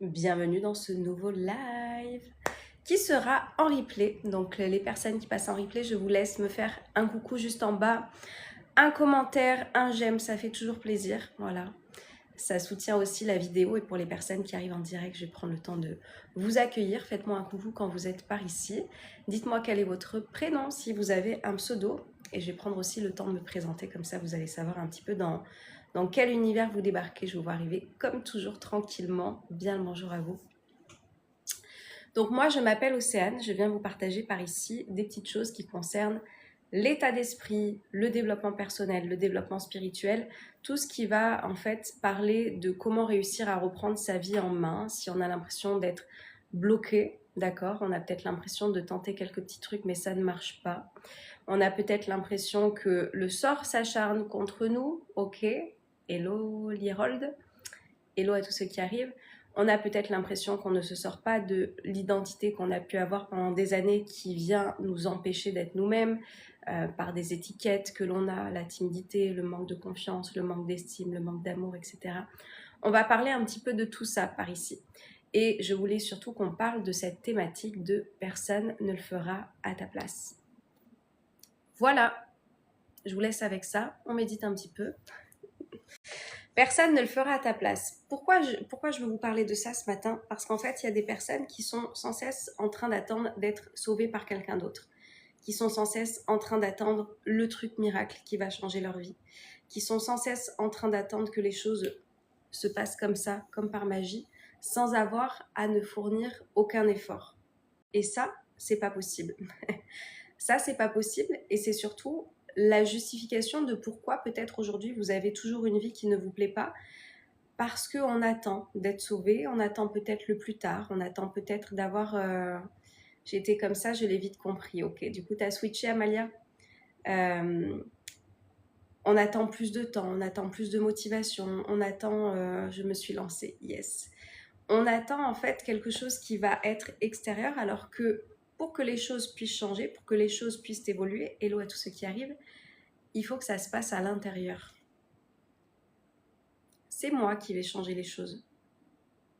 Bienvenue dans ce nouveau live qui sera en replay. Donc les personnes qui passent en replay, je vous laisse me faire un coucou juste en bas, un commentaire, un j'aime, ça fait toujours plaisir. Voilà, ça soutient aussi la vidéo et pour les personnes qui arrivent en direct, je vais prendre le temps de vous accueillir. Faites-moi un coucou quand vous êtes par ici. Dites-moi quel est votre prénom si vous avez un pseudo et je vais prendre aussi le temps de me présenter comme ça vous allez savoir un petit peu dans quel univers vous débarquez. Je vous vois arriver comme toujours tranquillement. Bien le bonjour à vous. Donc moi, je m'appelle Océane. Je viens vous partager par ici des petites choses qui concernent l'état d'esprit, le développement personnel, le développement spirituel, tout ce qui va en fait parler de comment réussir à reprendre sa vie en main si on a l'impression d'être bloqué, d'accord? On a peut-être l'impression de tenter quelques petits trucs mais ça ne marche pas. On a peut-être l'impression que le sort s'acharne contre nous, ok? Hello Lirold, hello à tous ceux qui arrivent. On a peut-être l'impression qu'on ne se sort pas de l'identité qu'on a pu avoir pendant des années qui vient nous empêcher d'être nous-mêmes par des étiquettes que l'on a, la timidité, le manque de confiance, le manque d'estime, le manque d'amour, etc. On va parler un petit peu de tout ça par ici. Et je voulais surtout qu'on parle de cette thématique de personne ne le fera à ta place. Voilà, je vous laisse avec ça, on médite un petit peu. Personne ne le fera à ta place. Pourquoi je veux vous parler de ça ce matin? Parce qu'en fait, il y a des personnes qui sont sans cesse en train d'attendre d'être sauvées par quelqu'un d'autre, qui sont sans cesse en train d'attendre le truc miracle qui va changer leur vie, qui sont sans cesse en train d'attendre que les choses se passent comme ça, comme par magie, sans avoir à ne fournir aucun effort. Et ça, c'est pas possible. Ça, c'est pas possible et c'est surtout la justification de pourquoi peut-être aujourd'hui vous avez toujours une vie qui ne vous plaît pas parce qu'on attend d'être sauvé, on attend peut-être le plus tard, on attend peut-être d'avoir... J'ai été comme ça, je l'ai vite compris, ok. Du coup, tu as switché, Amalia. On attend plus de temps, on attend plus de motivation, on attend... je me suis lancée, yes. On attend en fait quelque chose qui va être extérieur alors que pour que les choses puissent changer, pour que les choses puissent évoluer, hello à tous ceux qui arrivent, il faut que ça se passe à l'intérieur. C'est moi qui vais changer les choses.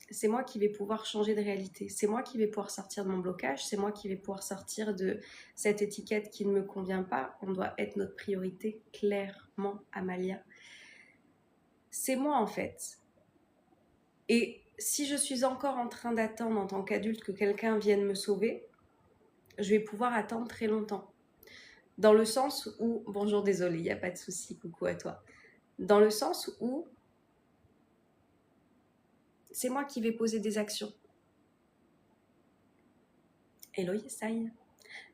C'est moi qui vais pouvoir changer de réalité. C'est moi qui vais pouvoir sortir de mon blocage. C'est moi qui vais pouvoir sortir de cette étiquette qui ne me convient pas. On doit être notre priorité, clairement, Amalia. C'est moi en fait. Et si je suis encore en train d'attendre en tant qu'adulte que quelqu'un vienne me sauver, je vais pouvoir attendre très longtemps. Dans le sens où, bonjour, désolé, il n'y a pas de souci, coucou à toi. Dans le sens où c'est moi qui vais poser des actions. Hello Yesai.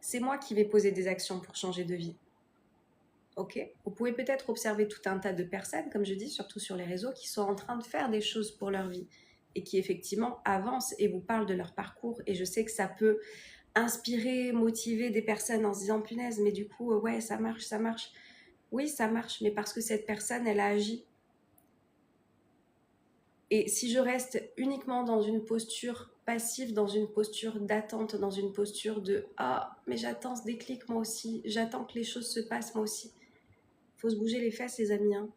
C'est moi qui vais poser des actions pour changer de vie. Ok? Vous pouvez peut-être observer tout un tas de personnes, comme je dis, surtout sur les réseaux, qui sont en train de faire des choses pour leur vie et qui effectivement avancent et vous parlent de leur parcours. Et je sais que ça peut inspirer, motiver des personnes en se disant punaise, mais du coup, ouais, ça marche, ça marche. Oui, ça marche, mais parce que cette personne, elle a agi. Et si je reste uniquement dans une posture passive, dans une posture d'attente, dans une posture de « Ah, mais j'attends ce déclic moi aussi, j'attends que les choses se passent moi aussi », il faut se bouger les fesses les amis, hein,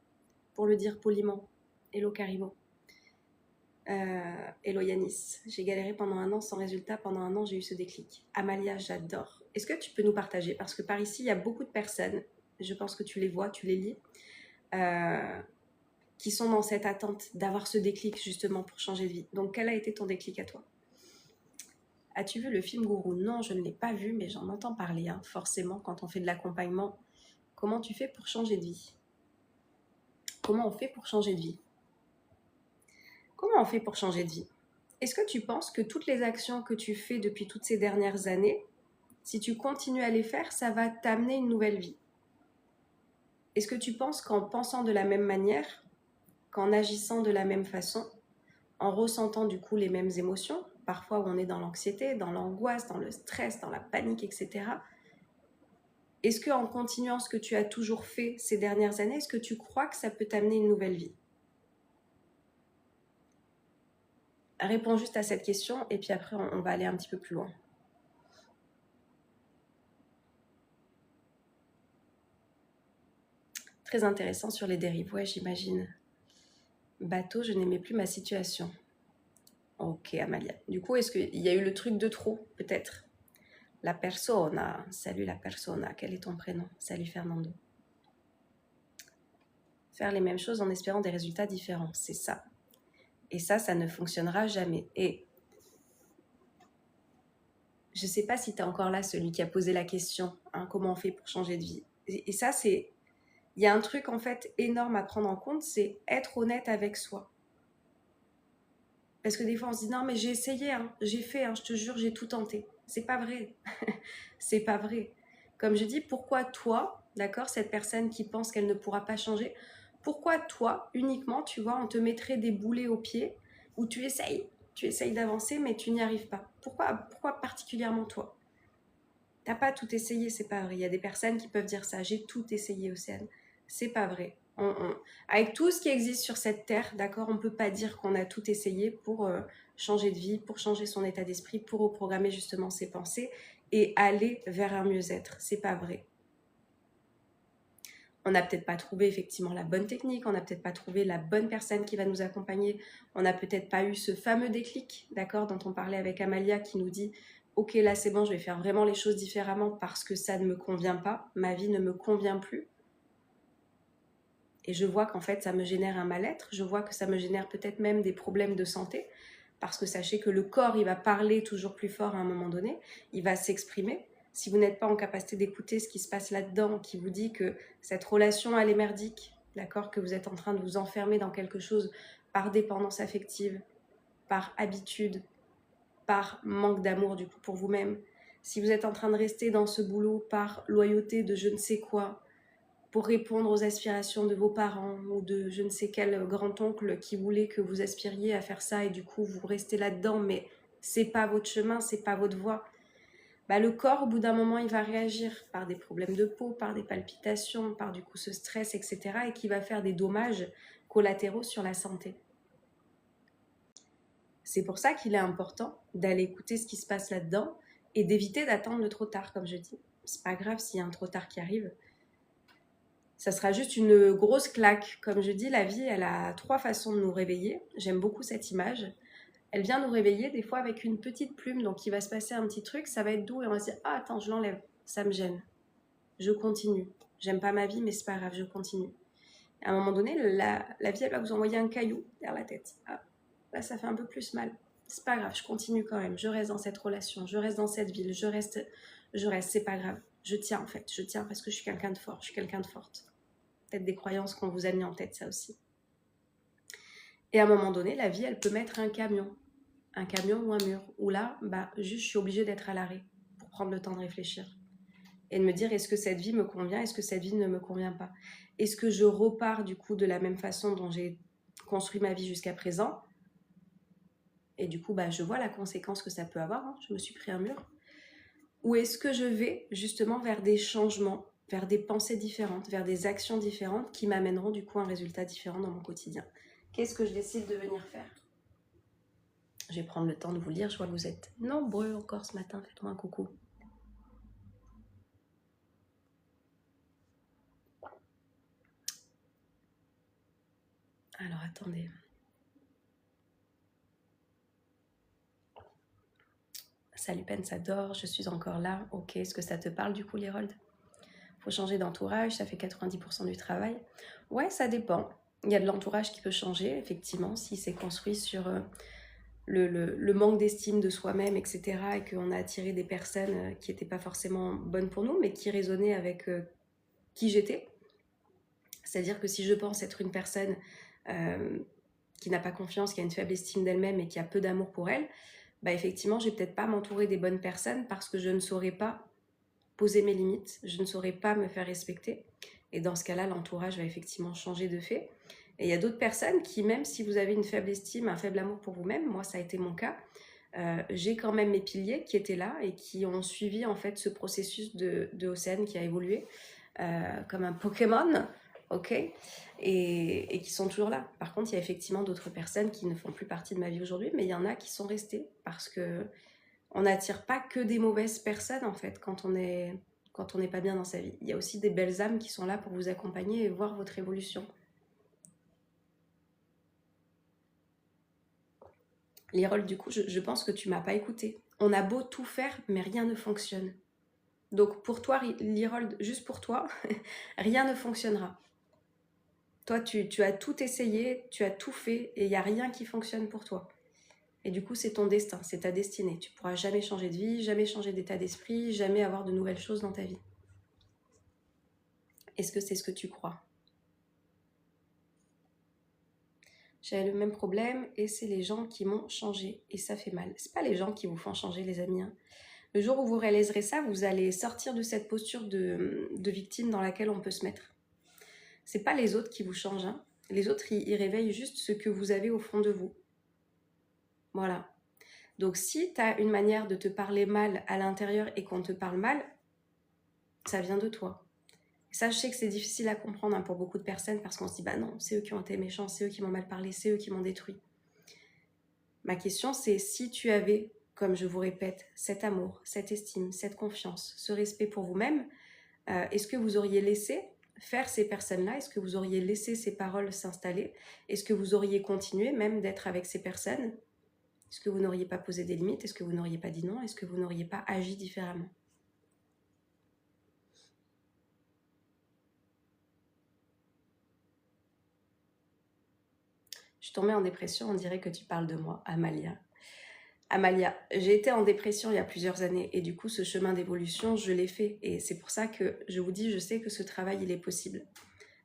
pour le dire poliment. Hello Karimo. Hello Yanis. J'ai galéré pendant un an sans résultat, pendant un an j'ai eu ce déclic. Amalia, j'adore. Est-ce que tu peux nous partager? Parce que par ici, il y a beaucoup de personnes, je pense que tu les vois, tu les lis, qui sont dans cette attente d'avoir ce déclic justement pour changer de vie. Donc quel a été ton déclic à toi? As-tu vu le film Gourou? Non, je ne l'ai pas vu, mais j'en entends parler, hein, forcément, quand on fait de l'accompagnement. Comment tu fais pour changer de vie? Comment on fait pour changer de vie? Comment on fait pour changer de vie? Est-ce que tu penses que toutes les actions que tu fais depuis toutes ces dernières années, si tu continues à les faire, ça va t'amener une nouvelle vie? Est-ce que tu penses qu'en pensant de la même manière, qu'en agissant de la même façon, en ressentant du coup les mêmes émotions, parfois où on est dans l'anxiété, dans l'angoisse, dans le stress, dans la panique, etc., est-ce qu'en continuant ce que tu as toujours fait ces dernières années, est-ce que tu crois que ça peut t'amener une nouvelle vie? Réponds juste à cette question et puis après on va aller un petit peu plus loin. Très intéressant sur les dérives, ouais j'imagine. Bateau, je n'aimais plus ma situation. Ok, Amalia. Du coup, est-ce qu'il y a eu le truc de trop, peut-être? La persona. Salut la persona. Quel est ton prénom? Salut Fernando. Faire les mêmes choses en espérant des résultats différents, c'est ça. Et ça ne fonctionnera jamais. Et je ne sais pas si tu es encore là, celui qui a posé la question, hein, comment on fait pour changer de vie. Et ça, c'est... Il y a un truc, en fait, énorme à prendre en compte, c'est être honnête avec soi. Parce que des fois, on se dit, non, mais j'ai essayé, hein, j'ai fait, hein, je te jure, j'ai tout tenté. C'est pas vrai. C'est pas vrai. Comme je dis, pourquoi toi, d'accord, cette personne qui pense qu'elle ne pourra pas changer, pourquoi toi, uniquement, tu vois, on te mettrait des boulets aux pieds où tu essayes d'avancer, mais tu n'y arrives pas. Pourquoi particulièrement toi? T'as pas tout essayé, c'est pas vrai. Il y a des personnes qui peuvent dire ça, j'ai tout essayé, Océane. C'est pas vrai. Avec tout ce qui existe sur cette terre, d'accord, on peut pas dire qu'on a tout essayé pour changer de vie, pour changer son état d'esprit, pour reprogrammer justement ses pensées et aller vers un mieux-être. C'est pas vrai. On n'a peut-être pas trouvé effectivement la bonne technique, on n'a peut-être pas trouvé la bonne personne qui va nous accompagner, on n'a peut-être pas eu ce fameux déclic, d'accord, dont on parlait avec Amalia qui nous dit ok, là c'est bon, je vais faire vraiment les choses différemment parce que ça ne me convient pas, ma vie ne me convient plus. Et je vois qu'en fait ça me génère un mal-être, je vois que ça me génère peut-être même des problèmes de santé, parce que sachez que le corps il va parler toujours plus fort à un moment donné, il va s'exprimer. Si vous n'êtes pas en capacité d'écouter ce qui se passe là-dedans, qui vous dit que cette relation elle est merdique, d'accord, que vous êtes en train de vous enfermer dans quelque chose par dépendance affective, par habitude, par manque d'amour du coup pour vous-même, si vous êtes en train de rester dans ce boulot par loyauté de je ne sais quoi, pour répondre aux aspirations de vos parents ou de je ne sais quel grand-oncle qui voulait que vous aspiriez à faire ça et du coup vous restez là-dedans mais c'est pas votre chemin, c'est pas votre voie, bah, le corps au bout d'un moment il va réagir par des problèmes de peau, par des palpitations, par du coup ce stress, etc. et qui va faire des dommages collatéraux sur la santé. C'est pour ça qu'il est important d'aller écouter ce qui se passe là-dedans et d'éviter d'attendre le trop tard, comme je dis. C'est pas grave s'il y a un trop tard qui arrive. Ça sera juste une grosse claque. Comme je dis, la vie, elle a 3 façons de nous réveiller. J'aime beaucoup cette image. Elle vient nous réveiller des fois avec une petite plume, donc il va se passer un petit truc, ça va être doux et on va se dire « Ah, attends, je l'enlève, ça me gêne. Je continue. J'aime pas ma vie, mais c'est pas grave, je continue. » À un moment donné, la vie, elle va vous envoyer un caillou vers la tête. Ah, là, ça fait un peu plus mal. C'est pas grave, je continue quand même. Je reste dans cette relation, je reste dans cette ville, je reste, c'est pas grave. Je tiens en fait, je tiens parce que je suis quelqu'un de fort, je suis quelqu'un de forte. Peut-être des croyances qu'on vous a mis en tête, ça aussi. Et à un moment donné, la vie, elle peut mettre un camion ou un mur, où là, bah, juste, je suis obligée d'être à l'arrêt pour prendre le temps de réfléchir et de me dire, est-ce que cette vie me convient, est-ce que cette vie ne me convient pas? Est-ce que je repars du coup de la même façon dont j'ai construit ma vie jusqu'à présent? Et du coup, bah, je vois la conséquence que ça peut avoir, hein. Je me suis pris un mur. Ou est-ce que je vais justement vers des changements, vers des pensées différentes, vers des actions différentes qui m'amèneront du coup un résultat différent dans mon quotidien? Qu'est-ce que je décide de venir faire? Je vais prendre le temps de vous lire, je vois que vous êtes nombreux encore ce matin, faites-moi un coucou. Alors attendez. Salut Pensador, je suis encore là. Ok, est-ce que ça te parle du coup l'Hérold? Faut changer d'entourage, ça fait 90% du travail. Ouais, ça dépend. Il y a de l'entourage qui peut changer, effectivement, si c'est construit sur le manque d'estime de soi-même, etc. et qu'on a attiré des personnes qui n'étaient pas forcément bonnes pour nous, mais qui résonnaient avec qui j'étais. C'est-à-dire que si je pense être une personne qui n'a pas confiance, qui a une faible estime d'elle-même et qui a peu d'amour pour elle, bah effectivement, je vais peut-être pas m'entourer des bonnes personnes parce que je ne saurais pas poser mes limites, je ne saurais pas me faire respecter. Et dans ce cas-là, l'entourage va effectivement changer de fait. Et il y a d'autres personnes qui, même si vous avez une faible estime, un faible amour pour vous-même, moi ça a été mon cas, j'ai quand même mes piliers qui étaient là et qui ont suivi en fait ce processus de Océane qui a évolué comme un Pokémon, ok, et qui sont toujours là. Par contre, il y a effectivement d'autres personnes qui ne font plus partie de ma vie aujourd'hui, mais il y en a qui sont restées parce que on n'attire pas que des mauvaises personnes en fait quand on n'est pas bien dans sa vie. Il y a aussi des belles âmes qui sont là pour vous accompagner et voir votre évolution. L'Hérold, du coup, je pense que tu m'as pas écouté. On a beau tout faire, mais rien ne fonctionne. Donc pour toi, l'Hérold, juste pour toi, rien ne fonctionnera. Toi, tu as tout essayé, tu as tout fait, et il n'y a rien qui fonctionne pour toi. Et du coup, c'est ton destin, c'est ta destinée. Tu pourras jamais changer de vie, jamais changer d'état d'esprit, jamais avoir de nouvelles choses dans ta vie. Est-ce que c'est ce que tu crois? J'avais le même problème et c'est les gens qui m'ont changé et ça fait mal. C'est pas les gens qui vous font changer, les amis. Hein. Le jour où vous réaliserez ça, vous allez sortir de cette posture de victime dans laquelle on peut se mettre. C'est pas les autres qui vous changent. Hein. Les autres, ils réveillent juste ce que vous avez au fond de vous. Voilà. Donc si tu as une manière de te parler mal à l'intérieur et qu'on te parle mal, ça vient de toi. Ça, je sais que c'est difficile à comprendre hein, pour beaucoup de personnes parce qu'on se dit, bah non, c'est eux qui ont été méchants, c'est eux qui m'ont mal parlé, c'est eux qui m'ont détruit. Ma question, c'est si tu avais, comme je vous répète, cet amour, cette estime, cette confiance, ce respect pour vous-même, est-ce que vous auriez laissé faire ces personnes-là? Est-ce que vous auriez laissé ces paroles s'installer? Est-ce que vous auriez continué même d'être avec ces personnes? Est-ce que vous n'auriez pas posé des limites? Est-ce que vous n'auriez pas dit non? Est-ce que vous n'auriez pas agi différemment? Je suis tombée en dépression, on dirait que tu parles de moi, Amalia. Amalia, j'ai été en dépression il y a plusieurs années et du coup ce chemin d'évolution, je l'ai fait et c'est pour ça que je vous dis, je sais que ce travail, il est possible.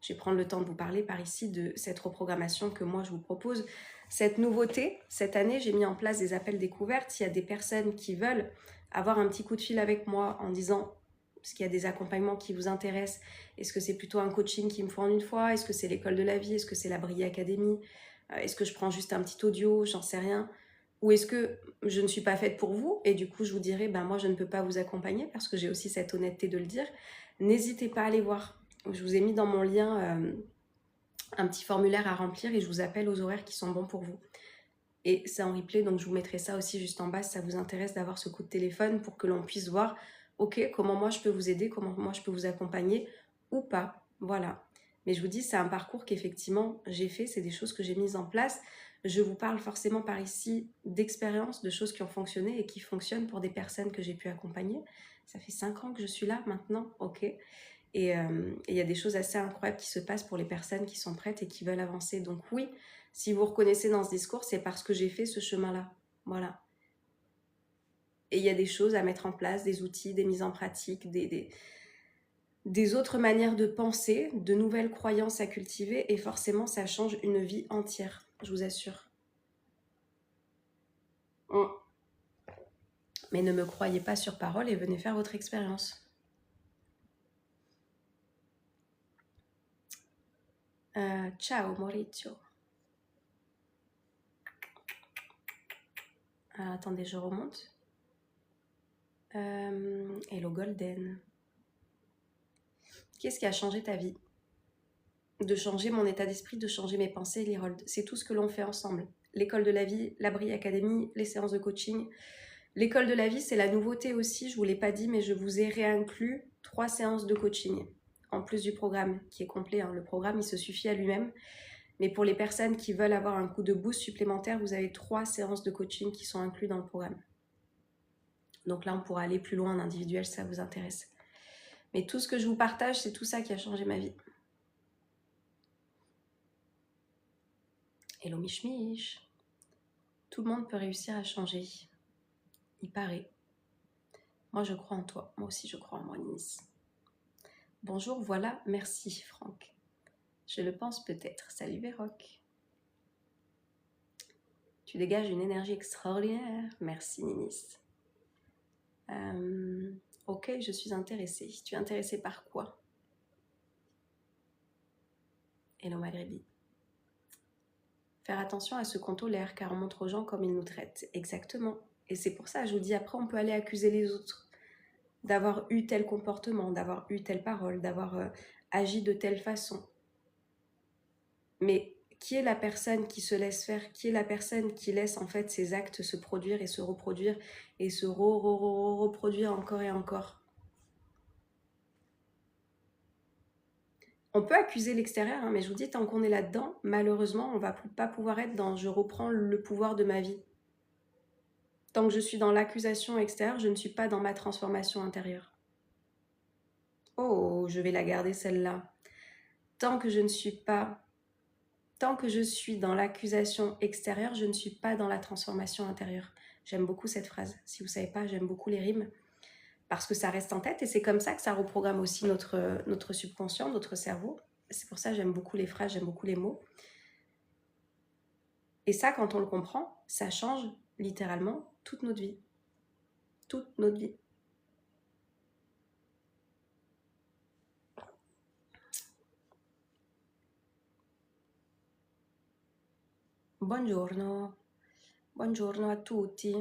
Je vais prendre le temps de vous parler par ici de cette reprogrammation que moi je vous propose. Cette nouveauté, cette année, j'ai mis en place des appels découvertes. Il y a des personnes qui veulent avoir un petit coup de fil avec moi en disant est-ce qu'il y a des accompagnements qui vous intéressent? Est-ce que c'est plutôt un coaching qu'il me faut en une fois? Est-ce que c'est l'école de la vie? Est-ce que c'est la Brille Academy? Est-ce que je prends juste un petit audio? J'en sais rien. Ou est-ce que je ne suis pas faite pour vous? Et du coup, je vous dirai, ben moi, je ne peux pas vous accompagner parce que j'ai aussi cette honnêteté de le dire. N'hésitez pas à aller voir. Je vous ai mis dans mon lien un petit formulaire à remplir et je vous appelle aux horaires qui sont bons pour vous. Et c'est en replay, donc je vous mettrai ça aussi juste en bas si ça vous intéresse d'avoir ce coup de téléphone pour que l'on puisse voir, ok, comment moi je peux vous aider, comment moi je peux vous accompagner ou pas. Voilà. Mais je vous dis, c'est un parcours qu'effectivement j'ai fait, c'est des choses que j'ai mises en place. Je vous parle forcément par ici d'expériences, de choses qui ont fonctionné et qui fonctionnent pour des personnes que j'ai pu accompagner. Ça fait 5 ans que je suis là maintenant, ok. Et il y a des choses assez incroyables qui se passent pour les personnes qui sont prêtes et qui veulent avancer. Donc oui, si vous reconnaissez dans ce discours, c'est parce que j'ai fait ce chemin-là. Voilà. Et il y a des choses à mettre en place, des outils, des mises en pratique, des autres manières de penser, de nouvelles croyances à cultiver. Et forcément, ça change une vie entière, je vous assure. Mais ne me croyez pas sur parole et venez faire votre expérience. Ciao Maurizio. Attendez, je remonte. Hello Golden. Qu'est-ce qui a changé ta vie? De changer mon état d'esprit, de changer mes pensées, l'Hérold. C'est tout ce que l'on fait ensemble. L'école de la vie, la Brille Academy, les séances de coaching. L'école de la vie, c'est la nouveauté aussi, je ne vous l'ai pas dit, mais je vous ai réinclus 3 séances de coaching, en plus du programme qui est complet. Hein. Le programme, il se suffit à lui-même. Mais pour les personnes qui veulent avoir un coup de boost supplémentaire, vous avez 3 séances de coaching qui sont inclus dans le programme. Donc là, on pourra aller plus loin en individuel si ça vous intéresse. Mais tout ce que je vous partage, c'est tout ça qui a changé ma vie. Hello Mich Mich. Tout le monde peut réussir à changer. Il paraît. Moi, je crois en toi. Moi aussi, je crois en moi, Nice. Bonjour, voilà, merci Franck. Je le pense peut-être. Salut Véroc. Tu dégages une énergie extraordinaire. Merci Ninis. Ok, je suis intéressée. Tu es intéressée par quoi? Hello Maghrébi. Faire attention à ce qu'on tolère car on montre aux gens comme ils nous traitent. Exactement. Et c'est pour ça, je vous dis, après on peut aller accuser les autres d'avoir eu tel comportement, d'avoir eu telle parole, d'avoir agi de telle façon. Mais qui est la personne qui se laisse faire? Qui est la personne qui laisse en fait ses actes se produire et se reproduire et se reproduire encore et encore? On peut accuser l'extérieur, hein, mais je vous dis, tant qu'on est là-dedans, malheureusement, on ne va pas pouvoir être dans « je reprends le pouvoir de ma vie ». Tant que je suis dans l'accusation extérieure, je ne suis pas dans ma transformation intérieure. Oh, je vais la garder celle-là. Tant que je ne suis pas, tant que je suis dans l'accusation extérieure, je ne suis pas dans la transformation intérieure. J'aime beaucoup cette phrase. Si vous ne savez pas, j'aime beaucoup les rimes. Parce que ça reste en tête et c'est comme ça que ça reprogramme aussi notre subconscient, notre cerveau. C'est pour ça que j'aime beaucoup les phrases, j'aime beaucoup les mots. Et ça, quand on le comprend, ça change littéralement toute notre vie. Toute notre vie. Buongiorno. Buongiorno a tutti.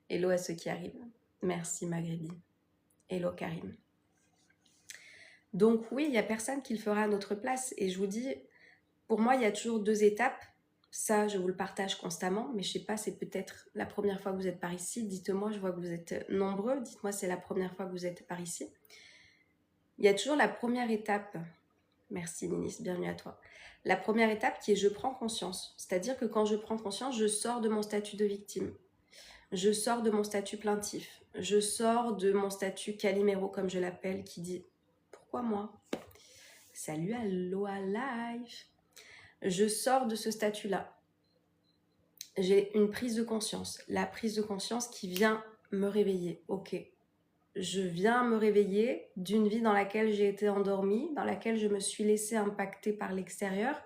Hello à ceux qui arrivent. Merci Maghrebi. Hello Karim. Donc oui, il n'y a personne qui le fera à notre place. Et je vous dis, pour moi, il y a toujours 2 étapes. Ça, je vous le partage constamment, mais je sais pas, c'est peut-être la première fois que vous êtes par ici. Dites-moi, je vois que vous êtes nombreux. Dites-moi, c'est la première fois que vous êtes par ici. Il y a toujours la première étape. Merci Ninis, bienvenue à toi. La première étape qui est je prends conscience. C'est-à-dire que quand je prends conscience, je sors de mon statut de victime. Je sors de mon statut plaintif. Je sors de mon statut caliméro, comme je l'appelle, qui dit « Pourquoi moi ?» Salut, Aloha Life. Je sors de ce statut-là. J'ai une prise de conscience. La prise de conscience qui vient me réveiller. Ok, je viens me réveiller d'une vie dans laquelle j'ai été endormie, dans laquelle je me suis laissée impacter par l'extérieur,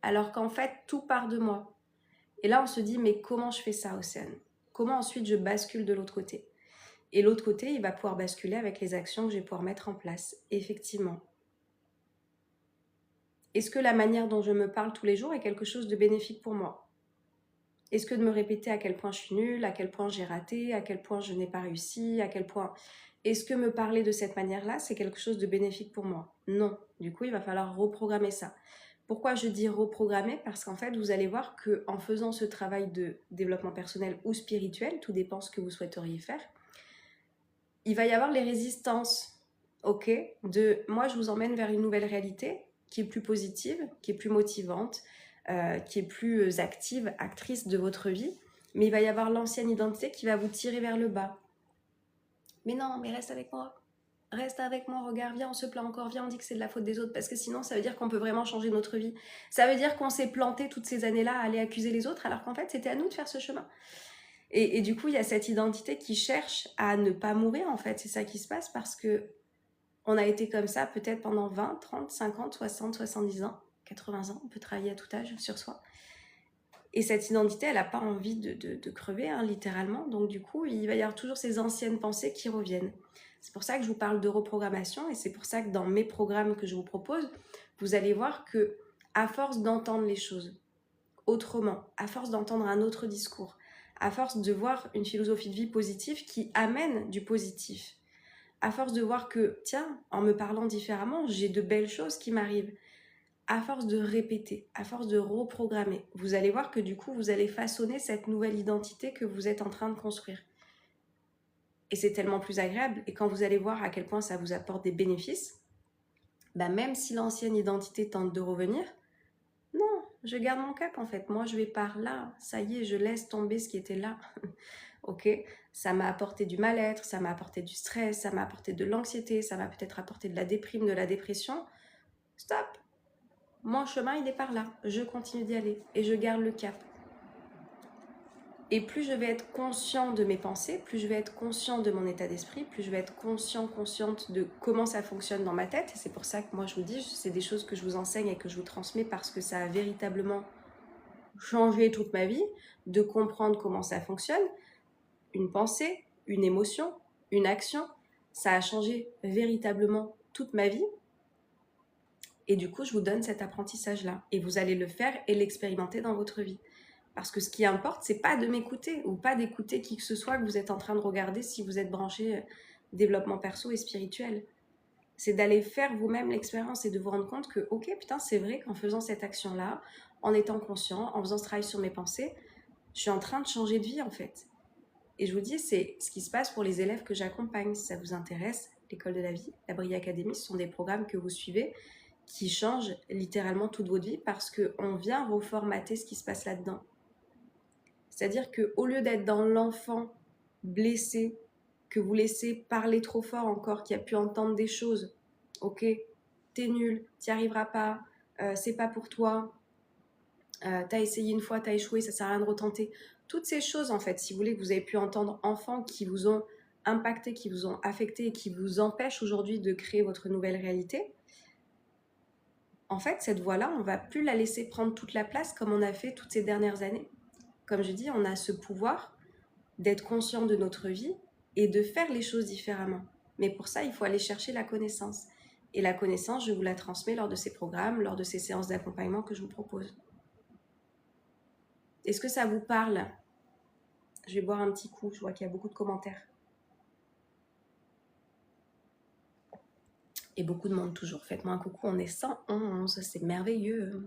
alors qu'en fait, tout part de moi. Et là, on se dit, mais comment je fais ça, Océane? Comment ensuite je bascule de l'autre côté? Et l'autre côté, il va pouvoir basculer avec les actions que je vais pouvoir mettre en place. Effectivement. Est-ce que la manière dont je me parle tous les jours est quelque chose de bénéfique pour moi? Est-ce que de me répéter à quel point je suis nulle, à quel point j'ai raté, à quel point je n'ai pas réussi, à quel point... Est-ce que me parler de cette manière-là, c'est quelque chose de bénéfique pour moi? Non. Du coup, il va falloir reprogrammer ça. Pourquoi je dis reprogrammer? Parce qu'en fait, vous allez voir qu'en faisant ce travail de développement personnel ou spirituel, tout dépend ce que vous souhaiteriez faire, il va y avoir les résistances, ok, de moi je vous emmène vers une nouvelle réalité qui est plus positive, qui est plus motivante, qui est plus active, actrice de votre vie, mais il va y avoir l'ancienne identité qui va vous tirer vers le bas. Mais non, mais reste avec moi, regarde, viens, on se plaint encore, viens, on dit que c'est de la faute des autres, parce que sinon ça veut dire qu'on peut vraiment changer notre vie. Ça veut dire qu'on s'est planté toutes ces années-là à aller accuser les autres, alors qu'en fait c'était à nous de faire ce chemin. Et du coup, il y a cette identité qui cherche à ne pas mourir, en fait. C'est ça qui se passe parce que on a été comme ça peut-être pendant 20, 30, 50, 60, 70 ans, 80 ans. On peut travailler à tout âge sur soi. Et cette identité, elle n'a pas envie de crever, hein, littéralement. Donc du coup, il va y avoir toujours ces anciennes pensées qui reviennent. C'est pour ça que je vous parle de reprogrammation et c'est pour ça que dans mes programmes que je vous propose, vous allez voir que à force d'entendre les choses autrement, à force d'entendre un autre discours, à force de voir une philosophie de vie positive qui amène du positif, à force de voir que, tiens, en me parlant différemment, j'ai de belles choses qui m'arrivent, à force de répéter, à force de reprogrammer, vous allez voir que du coup, vous allez façonner cette nouvelle identité que vous êtes en train de construire. Et c'est tellement plus agréable. Et quand vous allez voir à quel point ça vous apporte des bénéfices, bah même si l'ancienne identité tente de revenir, non, je garde mon cap en fait. Moi, je vais par là. Ça y est, je laisse tomber ce qui était là. Ok, ça m'a apporté du mal-être, ça m'a apporté du stress, ça m'a apporté de l'anxiété, ça m'a peut-être apporté de la déprime, de la dépression. Stop. Mon chemin, il est par là. Je continue d'y aller et je garde le cap. Et plus je vais être conscient de mes pensées, plus je vais être conscient de mon état d'esprit, plus je vais être consciente de comment ça fonctionne dans ma tête. Et c'est pour ça que moi, je vous dis, c'est des choses que je vous enseigne et que je vous transmets parce que ça a véritablement changé toute ma vie, de comprendre comment ça fonctionne. Une pensée, une émotion, une action, ça a changé véritablement toute ma vie. Et du coup, je vous donne cet apprentissage-là. Et vous allez le faire et l'expérimenter dans votre vie. Parce que ce qui importe, c'est pas de m'écouter ou pas d'écouter qui que ce soit que vous êtes en train de regarder si vous êtes branché développement perso et spirituel. C'est d'aller faire vous-même l'expérience et de vous rendre compte que, ok, putain, c'est vrai qu'en faisant cette action-là, en étant conscient, en faisant ce travail sur mes pensées, je suis en train de changer de vie en fait. Et je vous dis, c'est ce qui se passe pour les élèves que j'accompagne. Si ça vous intéresse, l'école de la vie, la Brille Academy, ce sont des programmes que vous suivez qui changent littéralement toute votre vie parce qu'on vient reformater ce qui se passe là-dedans. C'est-à-dire qu'au lieu d'être dans l'enfant blessé, que vous laissez parler trop fort encore, qui a pu entendre des choses, ok, t'es nul, t'y arriveras pas, c'est pas pour toi, t'as essayé une fois, t'as échoué, ça sert à rien de retenter. Toutes ces choses, en fait, si vous voulez, que vous avez pu entendre enfant, qui vous ont impacté, qui vous ont affecté et qui vous empêchent aujourd'hui de créer votre nouvelle réalité, en fait, cette voix-là, on va plus la laisser prendre toute la place comme on a fait toutes ces dernières années. Comme je dis, on a ce pouvoir d'être conscient de notre vie et de faire les choses différemment. Mais pour ça, il faut aller chercher la connaissance. Et la connaissance, je vous la transmets lors de ces programmes, lors de ces séances d'accompagnement que je vous propose. Est-ce que ça vous parle? Je vais boire un petit coup, je vois qu'il y a beaucoup de commentaires. Et beaucoup de monde toujours. Faites-moi un coucou, on est 111, c'est merveilleux.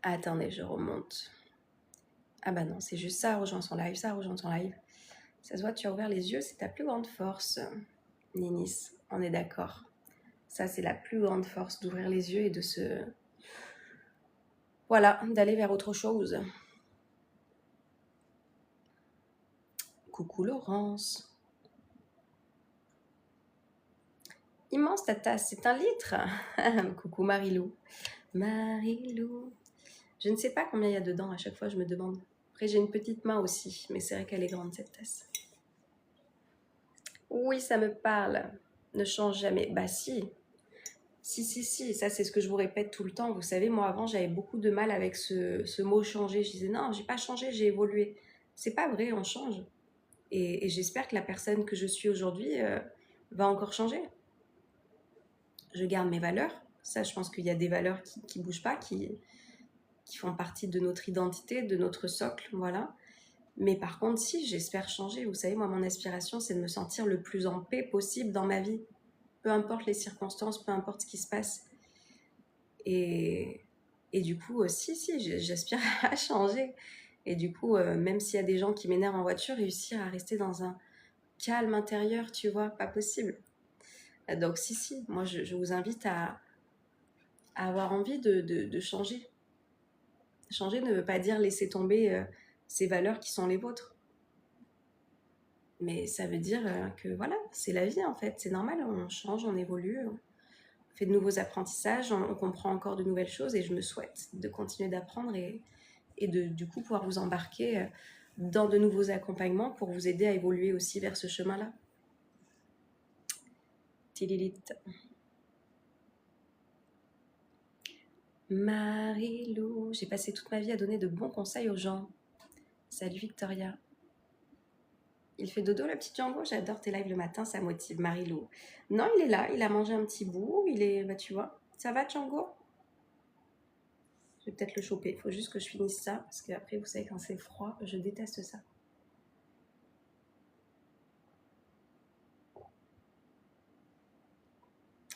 Attendez, je remonte. Ah bah non, c'est juste ça, rejoins son live, ça, rejoins son live. Ça se voit, tu as ouvert les yeux, c'est ta plus grande force. Ninis, on est d'accord. Ça, c'est la plus grande force, d'ouvrir les yeux et de se... Voilà, d'aller vers autre chose. Coucou Laurence. Immense ta tasse, c'est 1 litre. Coucou Marilou. Marilou. Je ne sais pas combien il y a dedans, à chaque fois je me demande. Après j'ai une petite main aussi, mais c'est vrai qu'elle est grande cette tasse. Oui, ça me parle. Ne change jamais. Bah si. Si, ça c'est ce que je vous répète tout le temps. Vous savez, moi avant j'avais beaucoup de mal avec ce mot changer. Je disais non, j'ai pas changé, j'ai évolué. C'est pas vrai, on change. Et j'espère que la personne que je suis aujourd'hui va encore changer. Je garde mes valeurs. Ça, je pense qu'il y a des valeurs qui bougent pas, qui font partie de notre identité, de notre socle, voilà. Mais par contre, si, j'espère changer. Vous savez, moi, mon aspiration, c'est de me sentir le plus en paix possible dans ma vie. Peu importe les circonstances, peu importe ce qui se passe. Et du coup, si, j'aspire à changer. Et du coup, même s'il y a des gens qui m'énervent en voiture, réussir à rester dans un calme intérieur, tu vois, pas possible. Donc si, moi je vous invite à avoir envie de changer. Changer ne veut pas dire laisser tomber ces valeurs qui sont les vôtres. Mais ça veut dire que voilà, c'est la vie en fait, c'est normal, on change, on évolue, on fait de nouveaux apprentissages, on comprend encore de nouvelles choses et je me souhaite de continuer d'apprendre et de du coup pouvoir vous embarquer dans de nouveaux accompagnements pour vous aider à évoluer aussi vers ce chemin-là. Tililite. Marilou, j'ai passé toute ma vie à donner de bons conseils aux gens. Salut Victoria. Il fait dodo le petit Django, j'adore tes lives le matin, ça motive Marilou. Non, il est là, il a mangé un petit bout, il est, bah tu vois. Ça va Django? Je vais peut-être le choper, il faut juste que je finisse ça, parce qu'après vous savez quand c'est froid, je déteste ça.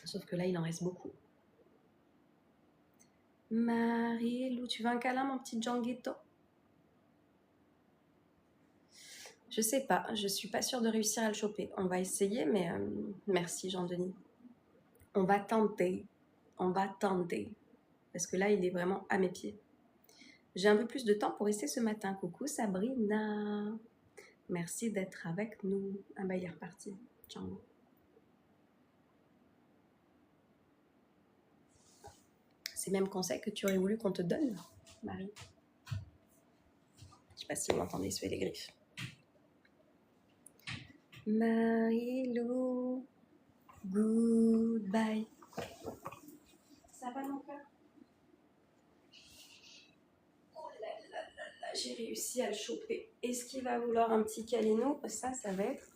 Sauf que là il en reste beaucoup. Marilou, tu veux un câlin mon petit Djanguetto? Je sais pas, je suis pas sûre de réussir à le choper. On va essayer, mais merci Jean-Denis. On va tenter, parce que là il est vraiment à mes pieds. J'ai un peu plus de temps pour rester ce matin. Coucou Sabrina. Merci d'être avec nous. Ah bah il est reparti. Django. C'est même conseil que tu aurais voulu qu'on te donne, Marie. Je sais pas si vous l'entendez, suer les griffes. Marilou, goodbye. Ça va mon cœur? Oh là là là là, j'ai réussi à le choper. Est-ce qu'il va vouloir un petit câlinou? Ça va être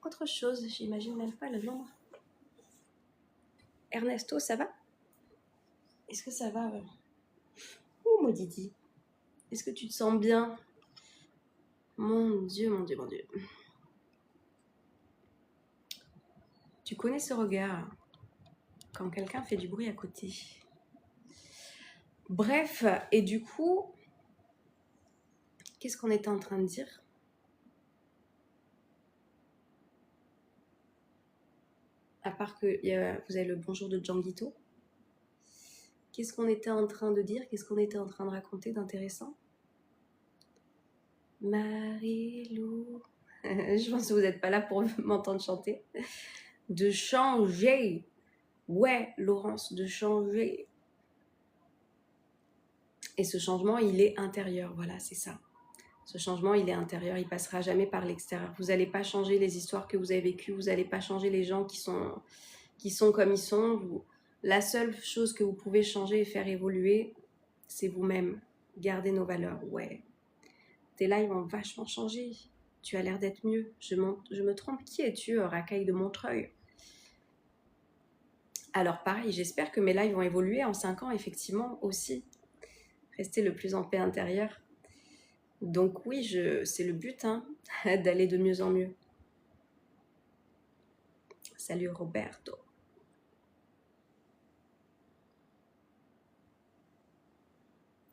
autre chose. J'imagine même pas le nombre. Ernesto, ça va? Est-ce que ça va? Oh, mon Didi. Est-ce que tu te sens bien? Mon Dieu, mon Dieu, mon Dieu. Tu connais ce regard quand quelqu'un fait du bruit à côté. Bref, et du coup, qu'est-ce qu'on était en train de dire? À part que vous avez le bonjour de Djanguito. Qu'est-ce qu'on était en train de dire? Qu'est-ce qu'on était en train de raconter d'intéressant? Marie-Lou. Je pense que vous n'êtes pas là pour m'entendre chanter. De changer. Ouais, Laurence, de changer. Et ce changement, il est intérieur. Voilà, c'est ça. Ce changement, il est intérieur. Il passera jamais par l'extérieur. Vous n'allez pas changer les histoires que vous avez vécues. Vous n'allez pas changer les gens qui sont comme ils sont. La seule chose que vous pouvez changer et faire évoluer, c'est vous-même. Gardez nos valeurs. Ouais. Tes lives vont vachement changer. Tu as l'air d'être mieux. Je me trompe. Qui es-tu, racaille de Montreuil? Alors pareil, j'espère que mes lives vont évoluer en 5 ans, effectivement, aussi. Rester le plus en paix intérieure. Donc oui, c'est le but, hein, d'aller de mieux en mieux. Salut Roberto.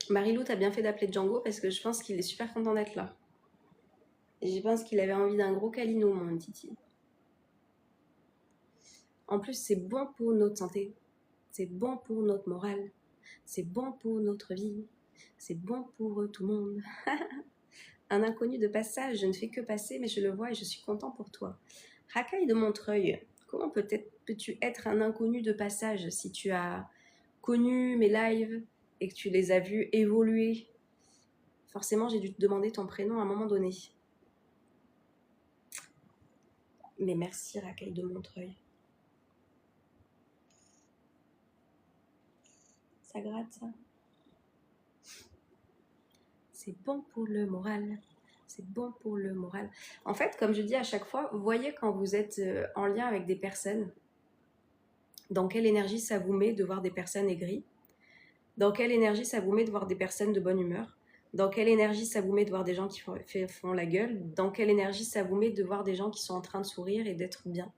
Marilou, t'as bien fait d'appeler Django parce que je pense qu'il est super content d'être là. Et je pense qu'il avait envie d'un gros câlino, mon Titi. En plus, c'est bon pour notre santé. C'est bon pour notre morale. C'est bon pour notre vie. C'est bon pour tout le monde. Un inconnu de passage, je ne fais que passer, mais je le vois et je suis content pour toi. Racaille de Montreuil, comment peux-tu être un inconnu de passage si tu as connu mes lives et que tu les as vus évoluer? Forcément, j'ai dû te demander ton prénom à un moment donné. Mais merci, Racaille de Montreuil. Ça gratte, ça. C'est bon pour le moral. C'est bon pour le moral. En fait, comme je dis à chaque fois, vous voyez quand vous êtes en lien avec des personnes, dans quelle énergie ça vous met de voir des personnes aigries? Dans quelle énergie ça vous met de voir des personnes de bonne humeur? Dans quelle énergie ça vous met de voir des gens qui font la gueule? Dans quelle énergie ça vous met de voir des gens qui sont en train de sourire et d'être bien?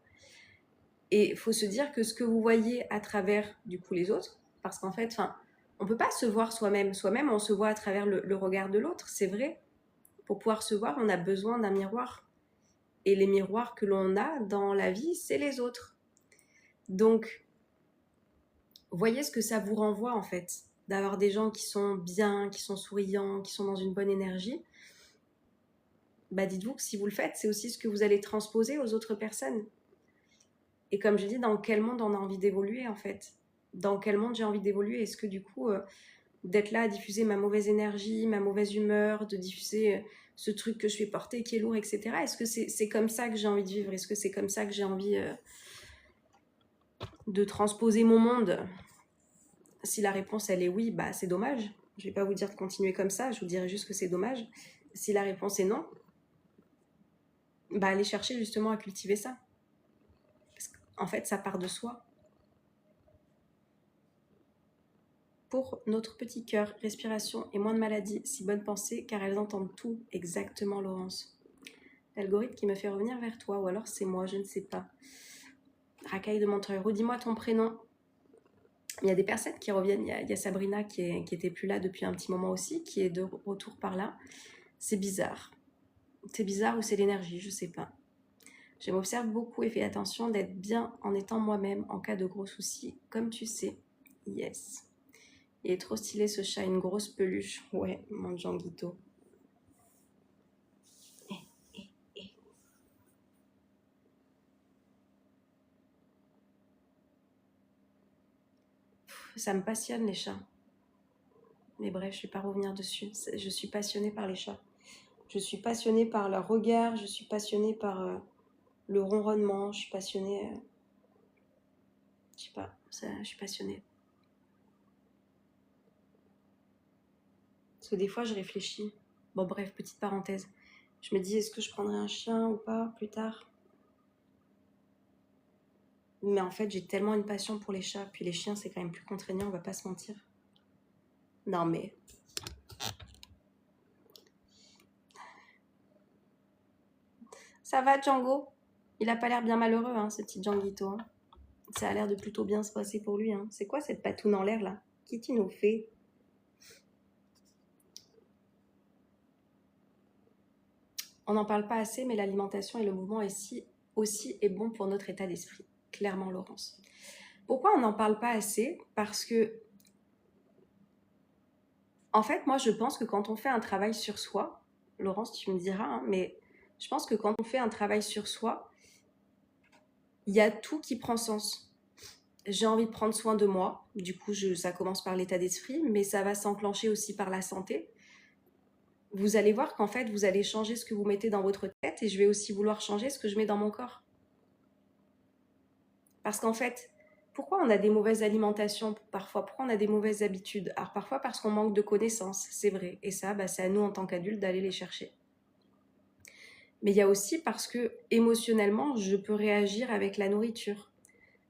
Et il faut se dire que ce que vous voyez à travers, du coup, les autres, parce qu'en fait, on ne peut pas se voir soi-même. Soi-même, on se voit à travers le regard de l'autre, c'est vrai. Pour pouvoir se voir, on a besoin d'un miroir. Et les miroirs que l'on a dans la vie, c'est les autres. Donc, voyez ce que ça vous renvoie, en fait, d'avoir des gens qui sont bien, qui sont souriants, qui sont dans une bonne énergie. Bah, dites-vous que si vous le faites, c'est aussi ce que vous allez transposer aux autres personnes. Et comme je dis, dans quel monde on a envie d'évoluer, en fait? Dans quel monde j'ai envie d'évoluer? Est-ce que du coup, d'être là à diffuser ma mauvaise énergie, ma mauvaise humeur, de diffuser ce truc que je fais porter qui est lourd, etc. Est-ce que c'est comme ça que j'ai envie de vivre? Est-ce que c'est comme ça que j'ai envie de transposer mon monde? Si la réponse elle est oui, bah c'est dommage. Je vais pas vous dire de continuer comme ça, je vous dirai juste que c'est dommage. Si la réponse est non, bah allez chercher justement à cultiver ça. Parce qu'en fait, ça part de soi. Pour notre petit cœur, respiration et moins de maladies, si bonnes pensées, car elles entendent tout. Exactement, Laurence. L'algorithme qui me fait revenir vers toi, ou alors c'est moi, je ne sais pas. Racaille de Montreuil, redis-moi ton prénom. Il y a des personnes qui reviennent, il y a Sabrina qui était plus là depuis un petit moment aussi, qui est de retour par là. C'est bizarre. C'est bizarre ou c'est l'énergie, je sais pas. Je m'observe beaucoup et fais attention d'être bien en étant moi-même en cas de gros soucis, comme tu sais. Yes. Il est trop stylé ce chat, une grosse peluche. Ouais, mon Djanguito. Ça me passionne les chats. Mais bref, je ne vais pas revenir dessus. Je suis passionnée par les chats. Je suis passionnée par leur regard, je suis passionnée par le ronronnement, je suis passionnée... je sais pas, je suis passionnée. Parce que des fois, je réfléchis. Bon bref, petite parenthèse. Je me dis, est-ce que je prendrais un chien ou pas plus tard? Mais en fait, j'ai tellement une passion pour les chats. Puis les chiens, c'est quand même plus contraignant, on va pas se mentir. Non mais... Ça va, Django? Il a pas l'air bien malheureux, hein, ce petit Djanguito. Hein. Ça a l'air de plutôt bien se passer pour lui. Hein. C'est quoi cette patoune en l'air, là? Qui tu nous fais? On n'en parle pas assez, mais l'alimentation et le mouvement aussi est bon pour notre état d'esprit. Clairement, Laurence. Pourquoi on n'en parle pas assez? Parce que En fait, moi, je pense que quand on fait un travail sur soi, Laurence, tu me diras, hein, mais je pense que quand on fait un travail sur soi, il y a tout qui prend sens. J'ai envie de prendre soin de moi, du coup, ça commence par l'état d'esprit, mais ça va s'enclencher aussi par la santé. Vous allez voir qu'en fait, vous allez changer ce que vous mettez dans votre tête et je vais aussi vouloir changer ce que je mets dans mon corps. Parce qu'en fait, pourquoi on a des mauvaises alimentations parfois? Pourquoi on a des mauvaises habitudes? Alors parfois parce qu'on manque de connaissances, c'est vrai. Et ça, c'est à nous en tant qu'adultes d'aller les chercher. Mais il y a aussi parce que émotionnellement, je peux réagir avec la nourriture.